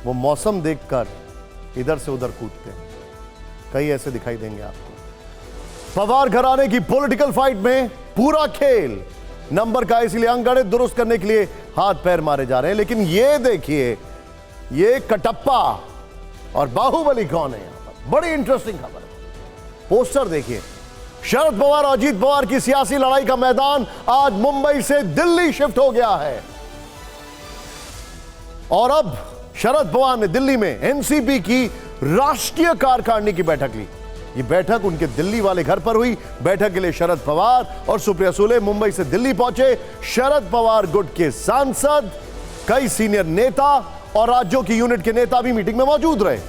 वो मौसम देखकर इधर से उधर कूदते हैं। कई ऐसे दिखाई देंगे आपको। पवार घराने की पॉलिटिकल फाइट में पूरा खेल नंबर का, इसलिए अंकगणित दुरुस्त करने के लिए हाथ पैर मारे जा रहे हैं। लेकिन ये देखिए, ये कटप्पा और बाहुबली कौन है यहां पर? बड़ी इंटरेस्टिंग खबर है। पोस्टर देखिए, शरद पवार और अजीत पवार की सियासी लड़ाई का मैदान आज मुंबई से दिल्ली शिफ्ट हो गया है और अब शरद पवार ने दिल्ली में एनसीपी की राष्ट्रीय कार्यकारिणी की बैठक ली। ये बैठक उनके दिल्ली वाले घर पर हुई। बैठक के लिए शरद पवार और सुप्रिया सुले मुंबई से दिल्ली पहुंचे। शरद पवार गुट के सांसद, कई सीनियर नेता और राज्यों की यूनिट के नेता भी मीटिंग में मौजूद रहे।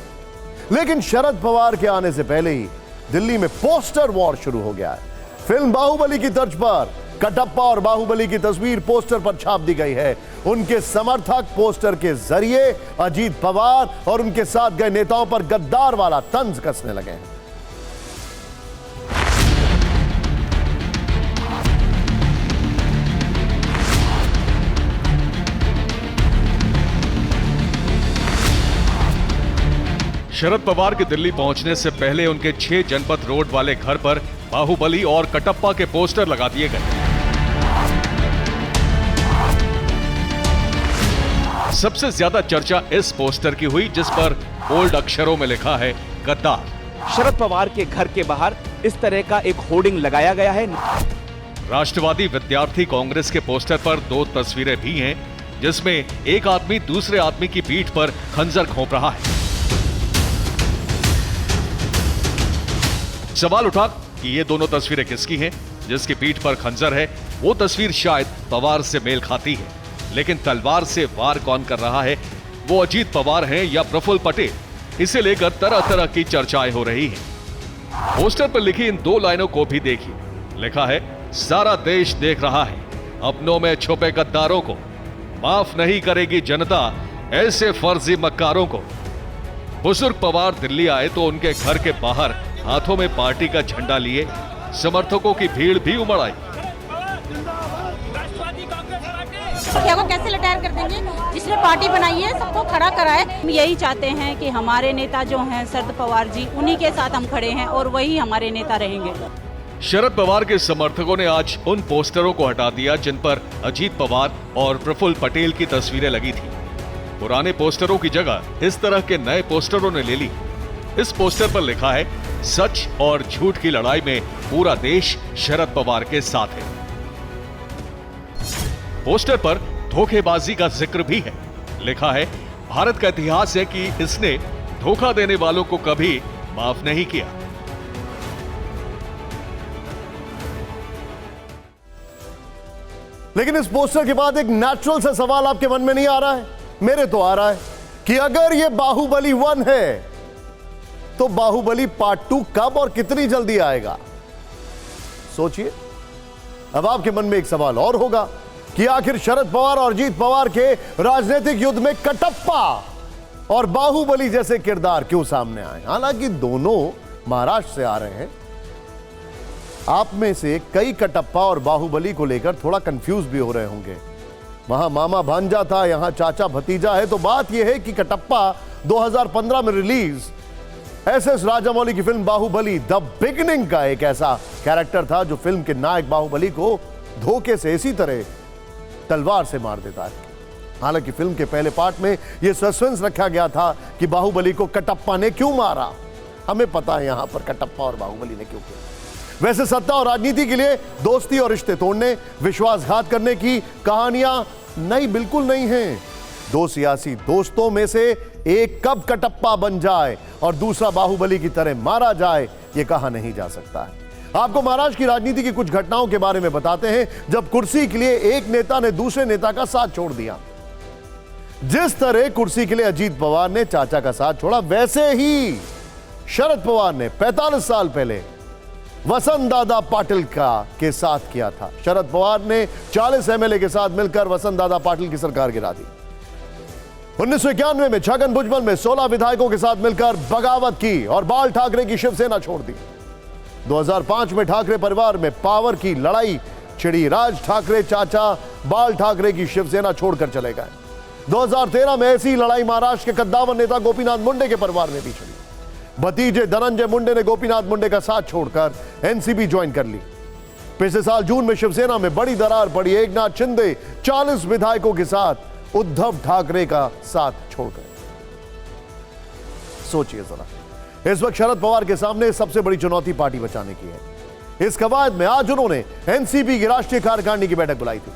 लेकिन शरद पवार के आने से पहले ही दिल्ली में पोस्टर वॉर शुरू हो गया है। फिल्म बाहुबली की तर्ज पर कटप्पा और बाहुबली की तस्वीर पोस्टर पर छाप दी गई है। उनके समर्थक पोस्टर के जरिए अजीत पवार और उनके साथ गए नेताओं पर गद्दार वाला तंज कसने लगे हैं। शरद पवार के दिल्ली पहुंचने से पहले उनके 6 जनपद रोड वाले घर पर बाहुबली और कटप्पा के पोस्टर लगा दिए गए। सबसे ज्यादा चर्चा इस पोस्टर की हुई जिस पर बोल्ड अक्षरों में लिखा है गद्दार। शरद पवार के घर के बाहर इस तरह का एक होर्डिंग लगाया गया है। राष्ट्रवादी विद्यार्थी कांग्रेस के पोस्टर पर 2 तस्वीरें भी हैं जिसमें एक आदमी दूसरे आदमी की पीठ पर खंजर घोंप रहा है। सवाल उठा कि ये दोनों तस्वीरें किसकी हैं? जिसकी पीठ पर खंजर है वो तस्वीर शायद पवार से मेल खाती है, लेकिन तलवार से वार कौन कर रहा है, वो अजीत पवार हैं या प्रफुल्ल पटेल? इसे लेकर तरह तरह की चर्चाएं हो रही हैं। पोस्टर पर लिखी इन 2 लाइनों को भी देखिए। लिखा है, सारा देश देख रहा है, अपनों में छुपे गद्दारों को माफ नहीं करेगी जनता, ऐसे फर्जी मक्कारों को। बुजुर्ग पवार दिल्ली आए तो उनके घर के बाहर हाथों में पार्टी का झंडा लिए समर्थकों की भीड़ भी उमड़ आई। को कैसे रिटायर कर देंगे? जिसने पार्टी बनाई है सबको खड़ा करा है। हम यही चाहते हैं कि हमारे नेता जो हैं शरद पवार जी, उन्हीं के साथ हम खड़े हैं और वही हमारे नेता रहेंगे। शरद पवार के समर्थकों ने आज उन पोस्टरों को हटा दिया जिन पर अजीत पवार और प्रफुल्ल पटेल की तस्वीरें लगी थी। पुराने पोस्टरों की जगह इस तरह के नए पोस्टरों ने ले ली। इस पोस्टर पर लिखा है, सच और झूठ की लड़ाई में पूरा देश शरद पवार के साथ है। पोस्टर पर धोखेबाजी का जिक्र भी है। लिखा है, भारत का इतिहास है कि इसने धोखा देने वालों को कभी माफ नहीं किया। लेकिन इस पोस्टर के बाद एक नेचुरल सा सवाल आपके मन में नहीं आ रहा है? मेरे तो आ रहा है कि अगर यह बाहुबली 1 है तो बाहुबली पार्ट 2 कब और कितनी जल्दी आएगा? सोचिए। अब आपके मन में एक सवाल और होगा कि आखिर शरद पवार और अजीत पवार के राजनीतिक युद्ध में कटप्पा और बाहुबली जैसे किरदार क्यों सामने आए? हालांकि दोनों महाराष्ट्र से आ रहे हैं। आप में से कई कटप्पा और बाहुबली को लेकर थोड़ा कंफ्यूज भी हो रहे होंगे। वहां मामा भांजा था, यहां चाचा भतीजा है। तो बात यह है कि कटप्पा 2015 में रिलीज एस.एस. राजामौली की फिल्म बाहुबली द बिगिनिंग का एक ऐसा कैरेक्टर था जो फिल्म के नायक बाहुबली को धोखे से इसी तरह तलवार से मार देता है। हालांकि फिल्म के पहले पार्ट में यह सस्पेंस रखा गया था कि बाहुबली को कटप्पा ने क्यों मारा। हमें पता है यहां पर कटप्पा और बाहुबली ने क्यों किया। वैसे सत्ता और राजनीति के लिए दोस्ती और रिश्ते तोड़ने, विश्वासघात करने की कहानियां नई बिल्कुल नहीं हैं। 2 सियासी दोस्तों में से एक कब कटप्पा बन जाए और दूसरा बाहुबली की तरह मारा जाए, यह कहा नहीं जा सकता है। आपको महाराष्ट्र की राजनीति की कुछ घटनाओं के बारे में बताते हैं जब कुर्सी के लिए एक नेता ने दूसरे नेता का साथ छोड़ दिया। जिस तरह कुर्सी के लिए अजीत पवार ने चाचा का साथ छोड़ा, वैसे ही शरद पवार ने 45 साल पहले वसंत दादा पाटिल के साथ किया था। शरद पवार ने 40 एमएलए के साथ मिलकर वसंत दादा पाटिल की सरकार गिरा दी। 1991 में छगन भुजबल में 16 विधायकों के साथ मिलकर बगावत की और बाल ठाकरे की शिवसेना छोड़ दी। 2005 में ठाकरे परिवार में पावर की लड़ाई छिड़ी। राज ठाकरे चाचा बाल ठाकरे की शिवसेना छोड़कर चले गए। 2013 में ऐसी लड़ाई महाराष्ट्र के कद्दावर नेता गोपीनाथ मुंडे के परिवार में भी छिड़ी। भतीजे धनंजय मुंडे ने गोपीनाथ मुंडे का साथ छोड़कर एनसीपी ज्वाइन कर ली। पिछले साल जून में शिवसेना में बड़ी दरार पड़ी। एकनाथ शिंदे 40 विधायकों के साथ उद्धव ठाकरे का साथ छोड़ गए। सोचिए जरा, इस वक्त शरद पवार के सामने सबसे बड़ी चुनौती पार्टी बचाने की है। इस कवायद में आज उन्होंने एनसीपी की राष्ट्रीय कार्यकारिणी की बैठक बुलाई थी।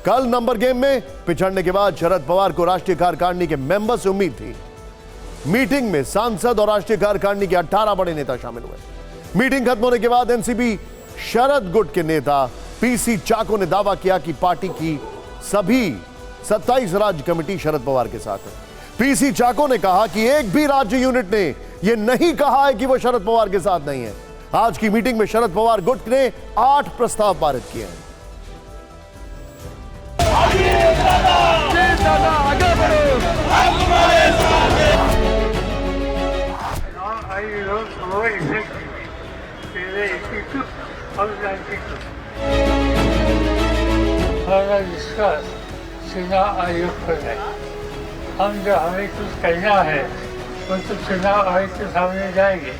कल नंबर गेम में पिछड़ने के बाद शरद पवार को राष्ट्रीय कार्यकारिणी के मेंबर से उम्मीद थी। मीटिंग में सांसद और राष्ट्रीय कार्यकारिणी के 18 बड़े नेता शामिल हुए। मीटिंग खत्म होने के बाद एनसीपी शरद गुट के नेता पीसी चाको ने दावा किया कि पार्टी की सभी 27 राज्य कमेटी शरद पवार के साथ है। पीसी चाको ने कहा कि एक भी राज्य यूनिट ने यह नहीं कहा है कि वो शरद पवार के साथ नहीं है। आज की मीटिंग में शरद पवार गुट ने 8 प्रस्ताव पारित किए हैं। चुनाव आयोग पर है। हम जो हमें कुछ कहना है वो तो चुनाव आयोग के सामने जाएंगे।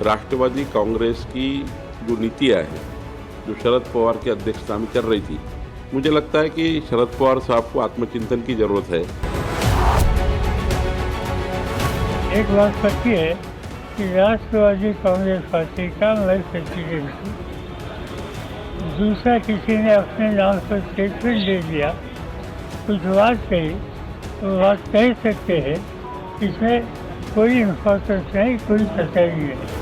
राष्ट्रवादी कांग्रेस की जो नीतियां हैं, जो शरद पवार की अध्यक्षता में चल रही थी, मुझे लगता है कि शरद पवार साहब को आत्मचिंतन की जरूरत है। एक बात पक्की है कि राष्ट्रवादी कांग्रेस पार्टी का मैं प्रेसिडेंट हूँ। दूसरा किसी ने अपने नाम पर स्टेटमेंट दे दिया, कुछ बात कही, वो बात कह सकते हैं, इसमें कोई इम्पोर्टेंस नहीं, कोई सच्चाई नहीं।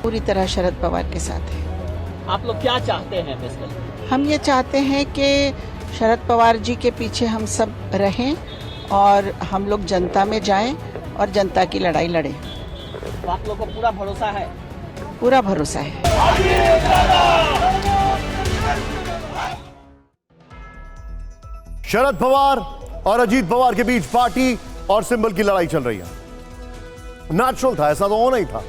पूरी तरह शरद पवार के साथ है। आप लोग क्या चाहते हैं बेसिकली? हम ये चाहते हैं कि शरद पवार जी के पीछे हम सब रहें और हम लोग जनता में जाएं और जनता की लड़ाई लड़ें। तो आप लोग को पूरा भरोसा है? पूरा भरोसा है। शरद पवार और अजीत पवार के बीच पार्टी और सिंबल की लड़ाई चल रही है। नेचुरल था, ऐसा तो होना ही था।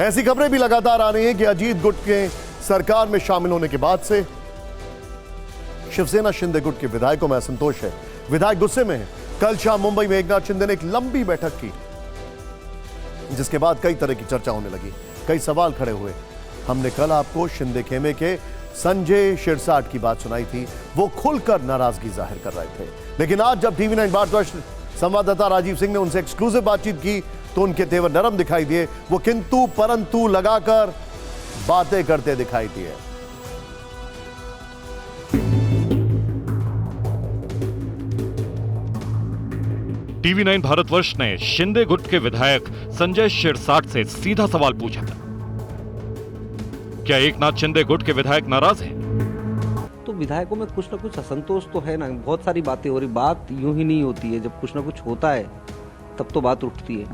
ऐसी खबरें भी लगातार आ रही हैं कि अजीत गुट के सरकार में शामिल होने के बाद से शिवसेना शिंदे गुट के विधायकों में असंतोष है। विधायक गुस्से में है। कल शाम मुंबई में एकनाथ शिंदे ने एक लंबी बैठक की, जिसके बाद कई तरह की चर्चा होने लगी, कई सवाल खड़े हुए। हमने कल आपको शिंदे खेमे के संजय शिरसाट की बात सुनाई थी, वो खुलकर नाराजगी जाहिर कर रहे थे। लेकिन आज जब टीवी 9 भारतवर्ष संवाददाता राजीव सिंह ने उनसे एक्सक्लूसिव बातचीत की तो उनके तेवर नरम दिखाई दिए। वो किंतु परंतु लगाकर बातें करते दिखाई दिए। टीवी 9 भारतवर्ष ने शिंदे गुट के विधायक संजय शिरसाट से सीधा सवाल पूछा था, क्या एकनाथ शिंदे गुट के विधायक नाराज हैं? तो विधायकों में कुछ ना कुछ असंतोष तो है ना। बहुत सारी बातें हो रही, बात यूं ही नहीं होती है। जब कुछ ना कुछ होता है तब तो बात उठती है।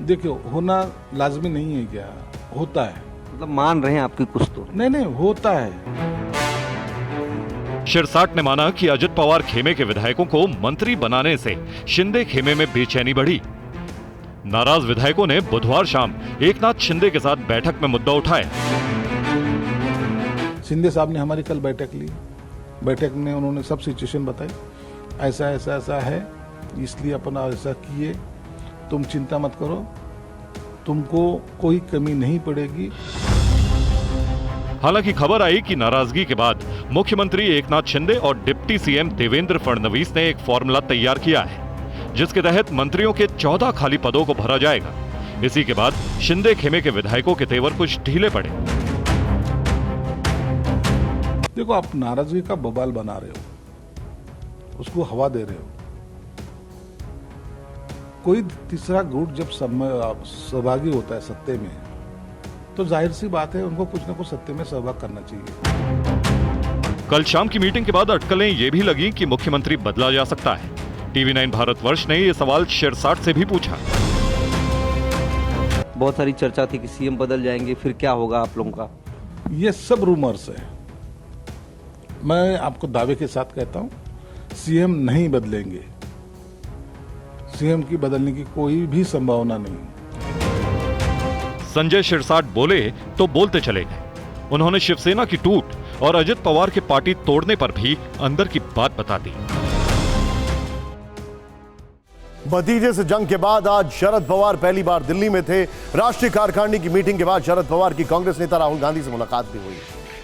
देखियो, होना लाजमी नहीं है क्या? होता है। मतलब मान रहे हैं आपकी कुछ तो? नहीं, होता है। शिरसाट ने माना कि अजित पवार खेमे के विधायकों को मंत्री बनाने से शिंदे खेमे में बेचैनी बढ़ी। नाराज विधायकों ने बुधवार शाम एकनाथ शिंदे के साथ बैठक में मुद्दा उठाया। शिंदे साहब ने हमारी कल बैठक ली। बैठक में उन्होंने सब सिचुएशन बताई, ऐसा ऐसा ऐसा है, इसलिए अपन ऐसा किए, तुम चिंता मत करो, तुमको कोई कमी नहीं पड़ेगी। हालांकि खबर आई कि नाराजगी के बाद मुख्यमंत्री एकनाथ शिंदे और डिप्टी सीएम देवेंद्र फडणवीस ने एक फॉर्मूला तैयार किया है, जिसके तहत मंत्रियों के 14 खाली पदों को भरा जाएगा। इसी के बाद शिंदे खेमे के विधायकों के तेवर कुछ ढीले पड़े। देखो, आप नाराजगी का बवाल बना रहे हो, उसको हवा दे रहे हो। कोई तीसरा गुट जब सहभागी होता है सत्ते में, तो जाहिर सी बात है उनको कुछ न कुछ सत्ते में सहभाग करना चाहिए। कल शाम की मीटिंग के बाद अटकलें ये भी लगी कि मुख्यमंत्री बदला जा सकता है। टीवी 9 भारतवर्ष ने ये सवाल शिरसाट से भी पूछा। बहुत सारी चर्चा थी कि सीएम बदल जाएंगे, फिर क्या होगा आप लोगों का? ये सब रूमर्स है। मैं आपको दावे के साथ कहता हूं, सीएम नहीं बदलेंगे। सीएम की बदलने की कोई भी संभावना नहीं। संजय शिरसाट बोले तो बोलते चले गए। उन्होंने शिवसेना की टूट और अजित पवार के पार्टी तोड़ने पर भी अंदर की बात बता दी। भतीजे से जंग के बाद आज शरद पवार पहली बार दिल्ली में थे। राष्ट्रीय कार्यकारिणी की मीटिंग के बाद शरद पवार की कांग्रेस नेता राहुल गांधी से मुलाकात भी हुई।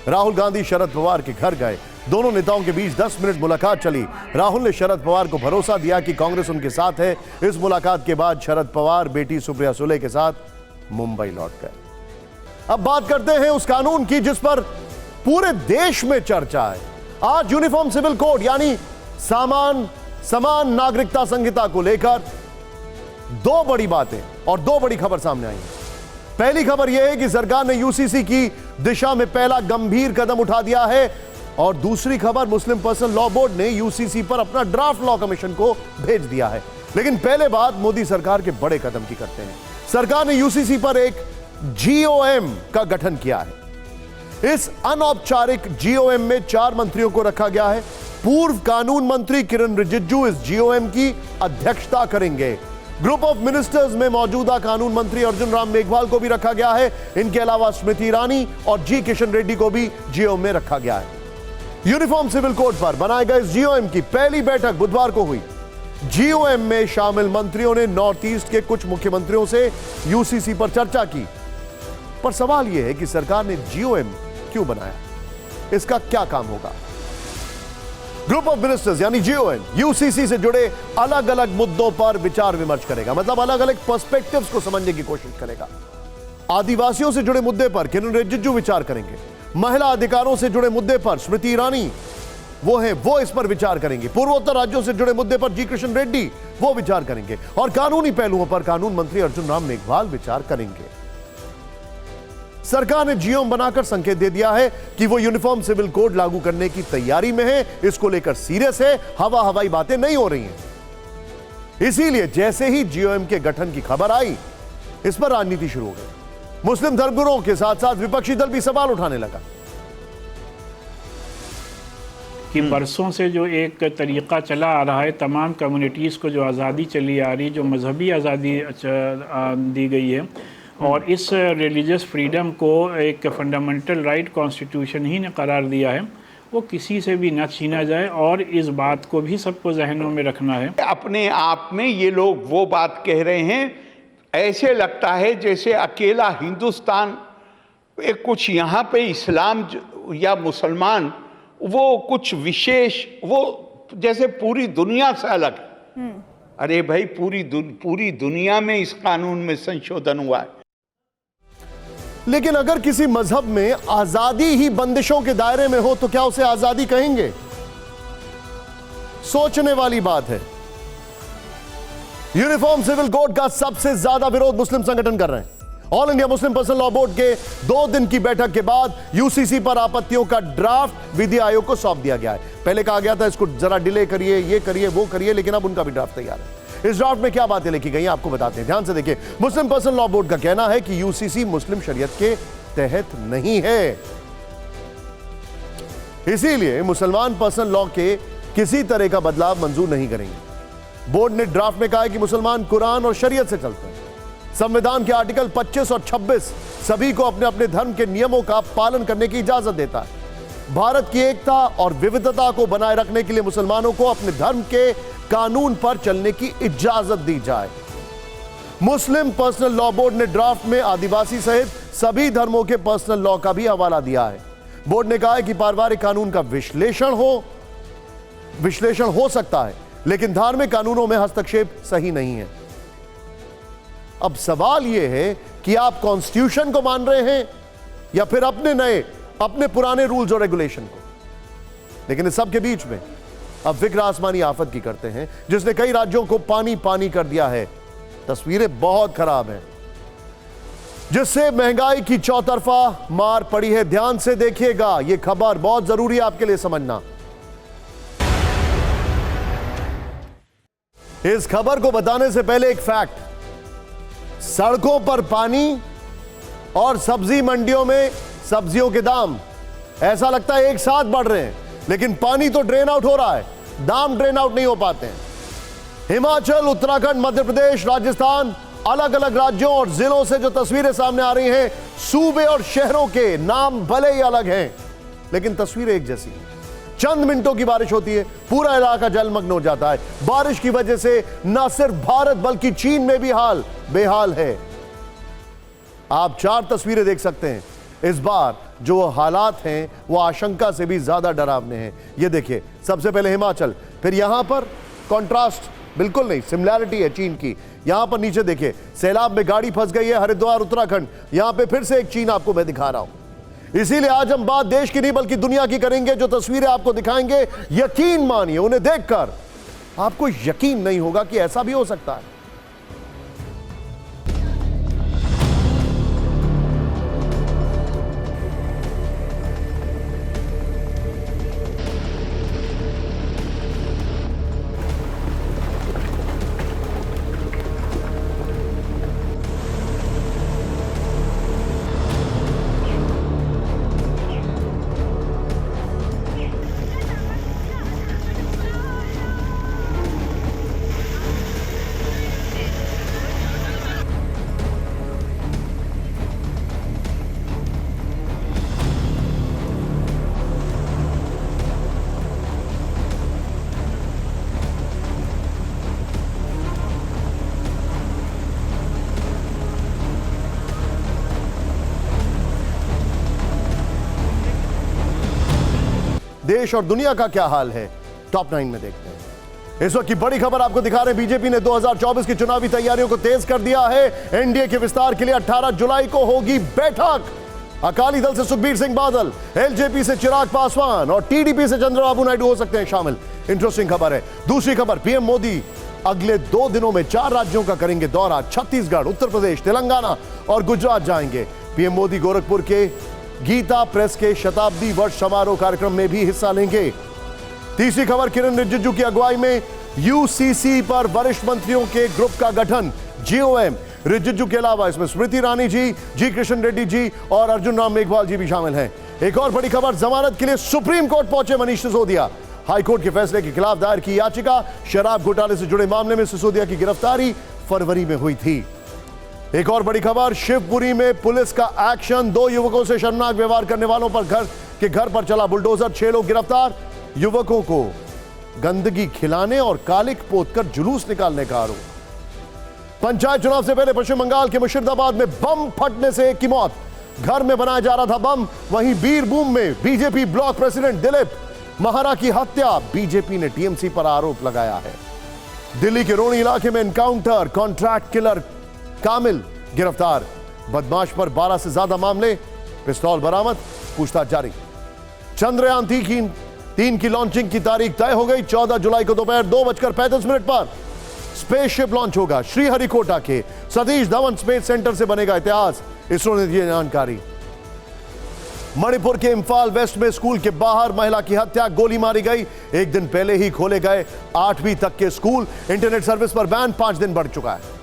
राहुल गांधी शरद पवार के घर गए, दोनों नेताओं के बीच 10 मिनट मुलाकात चली। राहुल ने शरद पवार को भरोसा दिया कि कांग्रेस उनके साथ है। इस मुलाकात के बाद शरद पवार बेटी सुप्रिया सुले के साथ मुंबई लौट गए। अब बात करते हैं उस कानून की जिस पर पूरे देश में चर्चा है। आज यूनिफॉर्म सिविल कोड यानी समान नागरिकता संहिता को लेकर दो बड़ी बातें और दो बड़ी खबर सामने आई है। पहली खबर यह है कि सरकार ने यूसीसी की दिशा में पहला गंभीर कदम उठा दिया है और दूसरी खबर मुस्लिम पर्सनल लॉ बोर्ड ने यूसीसी पर अपना ड्राफ्ट लॉ कमीशन को भेज दिया है। लेकिन पहले बात मोदी सरकार के बड़े कदम की करते हैं। सरकार ने यूसीसी पर एक जीओएम का गठन किया है। इस अनौपचारिक जीओएम में 4 मंत्रियों को रखा गया है। पूर्व कानून मंत्री किरण रिजिजू इस जीओएम की अध्यक्षता करेंगे। ग्रुप ऑफ मिनिस्टर्स में मौजूदा कानून मंत्री अर्जुन राम मेघवाल को भी रखा गया है। इनके अलावा स्मृति ईरानी और जी किशन रेड्डी को भी जीओएम में रखा गया है। यूनिफॉर्म सिविल कोड पर बनाए गए जीओएम की पहली बैठक बुधवार को हुई। जीओएम में शामिल मंत्रियों ने नॉर्थ ईस्ट के कुछ मुख्यमंत्रियों से यूसीसी पर चर्चा की। पर सवाल यह है कि सरकार ने जीओएम क्यों बनाया, इसका क्या काम होगा। ग्रुप ऑफ मिनिस्टर्स यानी जीओएम यूसीसी से जुड़े अलग अलग मुद्दों पर विचार विमर्श करेगा, मतलब अलग अलग पर्सपेक्टिव्स को समझने की कोशिश करेगा। आदिवासियों से जुड़े मुद्दे पर किरण रिजिजू विचार करेंगे। महिला अधिकारों से जुड़े मुद्दे पर स्मृति ईरानी वो इस पर विचार करेंगे। पूर्वोत्तर राज्यों से जुड़े मुद्दे पर जी किशन रेड्डी वो विचार करेंगे और कानूनी पहलुओं पर कानून मंत्री अर्जुन राम मेघवाल विचार करेंगे। सरकार ने जीओएम बनाकर संकेत दे दिया है कि वो यूनिफॉर्म सिविल कोड लागू करने की तैयारी में है। इसको लेकर सीरियस है, हवाई बातें नहीं हो रही हैं। इसीलिए जैसे ही जीओएम के गठन की खबर आई, इस पर राजनीति शुरू हो गई। मुस्लिम धर्मगुरुओं के साथ साथ विपक्षी दल भी सवाल उठाने लगा कि बरसों से जो एक तरीक़ा चला आ रहा है, तमाम कम्युनिटीज़ को जो आज़ादी चली आ रही, जो मजहबी आज़ादी दी गई है और इस रिलीजियस फ्रीडम को एक फंडामेंटल राइट कॉन्स्टिट्यूशन ही ने करार दिया है, वो किसी से भी न छीना जाए और इस बात को भी सबको जहनों में रखना है। अपने आप में ये लोग वो बात कह रहे हैं, ऐसे लगता है जैसे अकेला हिंदुस्तान एक कुछ यहाँ पे इस्लाम या मुसलमान वो कुछ विशेष, वो जैसे पूरी दुनिया से अलग है। अरे भाई पूरी दुनिया में इस कानून में संशोधन हुआ है। लेकिन अगर किसी मजहब में आजादी ही बंदिशों के दायरे में हो तो क्या उसे आजादी कहेंगे? सोचने वाली बात है। यूनिफॉर्म सिविल कोड का सबसे ज्यादा विरोध मुस्लिम संगठन कर रहे हैं। All India Muslim personal law board के 2 दिन की बैठक के बाद यूसीसी पर आपत्तियों का ड्राफ्ट विधि आयोग को सौंप दिया गया है। पहले कहा गया था इसको जरा डिले करिए, ये करिए, वो करिए, लेकिन अब उनका भी ड्राफ्ट तैयार है। इस ड्राफ्ट में क्या बातें लिखी गई हैं आपको बताते हैं, ध्यान से देखिए। मुस्लिम पर्सनल लॉ बोर्ड का कहना है कि यूसीसी मुस्लिम शरीयत के तहत नहीं है, इसीलिए मुसलमान पर्सनल लॉ के किसी तरह का बदलाव मंजूर नहीं करेंगे। बोर्ड ने ड्राफ्ट में कहा है कि मुसलमान कुरान और शरीयत से चलते हैं। संविधान के आर्टिकल 25 और 26 सभी को अपने अपने धर्म के नियमों का पालन करने की इजाजत देता है। भारत की एकता और विविधता को बनाए रखने के लिए मुसलमानों को अपने धर्म के कानून पर चलने की इजाजत दी जाए। मुस्लिम पर्सनल लॉ बोर्ड ने ड्राफ्ट में आदिवासी सहित सभी धर्मों के पर्सनल लॉ का भी हवाला दिया है। बोर्ड ने कहा है कि पारिवारिक कानून का विश्लेषण हो सकता है, लेकिन धार्मिक कानूनों में हस्तक्षेप सही नहीं है। अब सवाल यह है कि आप कॉन्स्टिट्यूशन को मान रहे हैं या फिर अपने पुराने रूल्स और रेगुलेशन को। लेकिन इस सब के बीच में अब फिक्र आसमानी आफत की करते हैं जिसने कई राज्यों को पानी पानी कर दिया है। तस्वीरें बहुत खराब हैं, जिससे महंगाई की चौतरफा मार पड़ी है। ध्यान से देखिएगा, यह खबर बहुत जरूरी है आपके लिए समझना। इस खबर को बताने से पहले एक फैक्ट, सड़कों पर पानी और सब्जी मंडियों में सब्जियों के दाम ऐसा लगता है एक साथ बढ़ रहे हैं, लेकिन पानी तो ड्रेन आउट हो रहा है, दाम ड्रेन आउट नहीं हो पाते हैं। हिमाचल, उत्तराखंड, मध्य प्रदेश, राजस्थान, अलग अलग राज्यों और जिलों से जो तस्वीरें सामने आ रही हैं, सूबे और शहरों के नाम भले ही अलग हैं, लेकिन तस्वीरें एक जैसी हैं। चंद मिनटों की बारिश होती है, पूरा इलाका जलमग्न हो जाता है। बारिश की वजह से न सिर्फ भारत बल्कि चीन में भी हाल बेहाल है। आप 4 तस्वीरें देख सकते हैं। इस बार जो हालात हैं वो आशंका से भी ज्यादा डरावने हैं। ये देखिए, सबसे पहले हिमाचल, फिर यहां पर कॉन्ट्रास्ट बिल्कुल नहीं, सिमिलैरिटी है चीन की। यहां पर नीचे देखिए, सैलाब में गाड़ी फंस गई है, हरिद्वार उत्तराखंड। यहां पे फिर से एक चीन आपको मैं दिखा रहा हूं। इसीलिए आज हम बात देश की नहीं बल्कि दुनिया की करेंगे। जो तस्वीरें आपको दिखाएंगे, यकीन मानिए उन्हें देखकर आपको यकीन नहीं होगा कि ऐसा भी हो सकता है। देश और दुनिया का क्या हाल है, टॉप 9 में देखते हैं। इस वक्त की बड़ी खबर आपको दिखा रहे हैं। बीजेपी ने 2024 की चुनावी तैयारियों को तेज कर दिया है। एनडीए के विस्तार के लिए 18 जुलाई को होगी बैठक। अकाली दल से सुखबीर सिंह बादल, एलजेपी से चिराग पासवान और टीडीपी से चंद्रबाबू नायडू हो सकते हैं शामिल। इंटरेस्टिंग खबर है। दूसरी खबर, पीएम मोदी अगले 2 दिनों में 4 राज्यों का करेंगे दौरा। छत्तीसगढ़, उत्तर प्रदेश, तेलंगाना और गुजरात जाएंगे। पीएम मोदी गोरखपुर के गीता प्रेस के शताब्दी वर्ष समारोह कार्यक्रम में भी हिस्सा लेंगे। तीसरी खबर, किरण रिजिजू की अगुवाई में यूसीसी पर वरिष्ठ मंत्रियों के ग्रुप का गठन। जीओएम रिजिजू के अलावा इसमें स्मृति ईरानी जी, जी किशन रेड्डी जी और अर्जुन राम मेघवाल जी भी शामिल हैं। एक और बड़ी खबर, जमानत के लिए सुप्रीम कोर्ट पहुंचे मनीष सिसोदिया। हाईकोर्ट के फैसले के खिलाफ दायर की याचिका। शराब घोटाले से जुड़े मामले में सिसोदिया की गिरफ्तारी फरवरी में हुई थी। एक और बड़ी खबर, शिवपुरी में पुलिस का एक्शन। 2 युवकों से शर्मनाक व्यवहार करने वालों पर घर पर चला बुलडोजर। 6 लोग गिरफ्तार। युवकों को गंदगी खिलाने और कालिक पोतकर जुलूस निकालने का आरोप। पंचायत चुनाव से पहले पश्चिम बंगाल के मुर्शिदाबाद में बम फटने से एक की मौत। घर में बनाया जा रहा था बम। वहीं बीरभूम में बीजेपी ब्लॉक प्रेसिडेंट दिलीप महारा की हत्या। बीजेपी ने टीएमसी पर आरोप लगाया है। दिल्ली के रोनी इलाके में एनकाउंटर। कॉन्ट्रैक्ट किलर कामिल गिरफ्तार। बदमाश पर 12 से ज्यादा मामले। पिस्तौल बरामद, पूछताछ जारी। चंद्रयान 3 की लॉन्चिंग की तारीख तय हो गई। 14 जुलाई को दोपहर 2:35 पर स्पेसशिप लॉन्च होगा। श्रीहरिकोटा के सतीश धवन स्पेस सेंटर से बनेगा इतिहास, इसरो ने दी जानकारी। मणिपुर के इंफाल वेस्ट में स्कूल के बाहर महिला की हत्या, गोली मारी गई। एक दिन पहले ही खोले गए 8वीं तक के स्कूल। इंटरनेट सर्विस पर बैन 5 दिन बढ़ चुका है।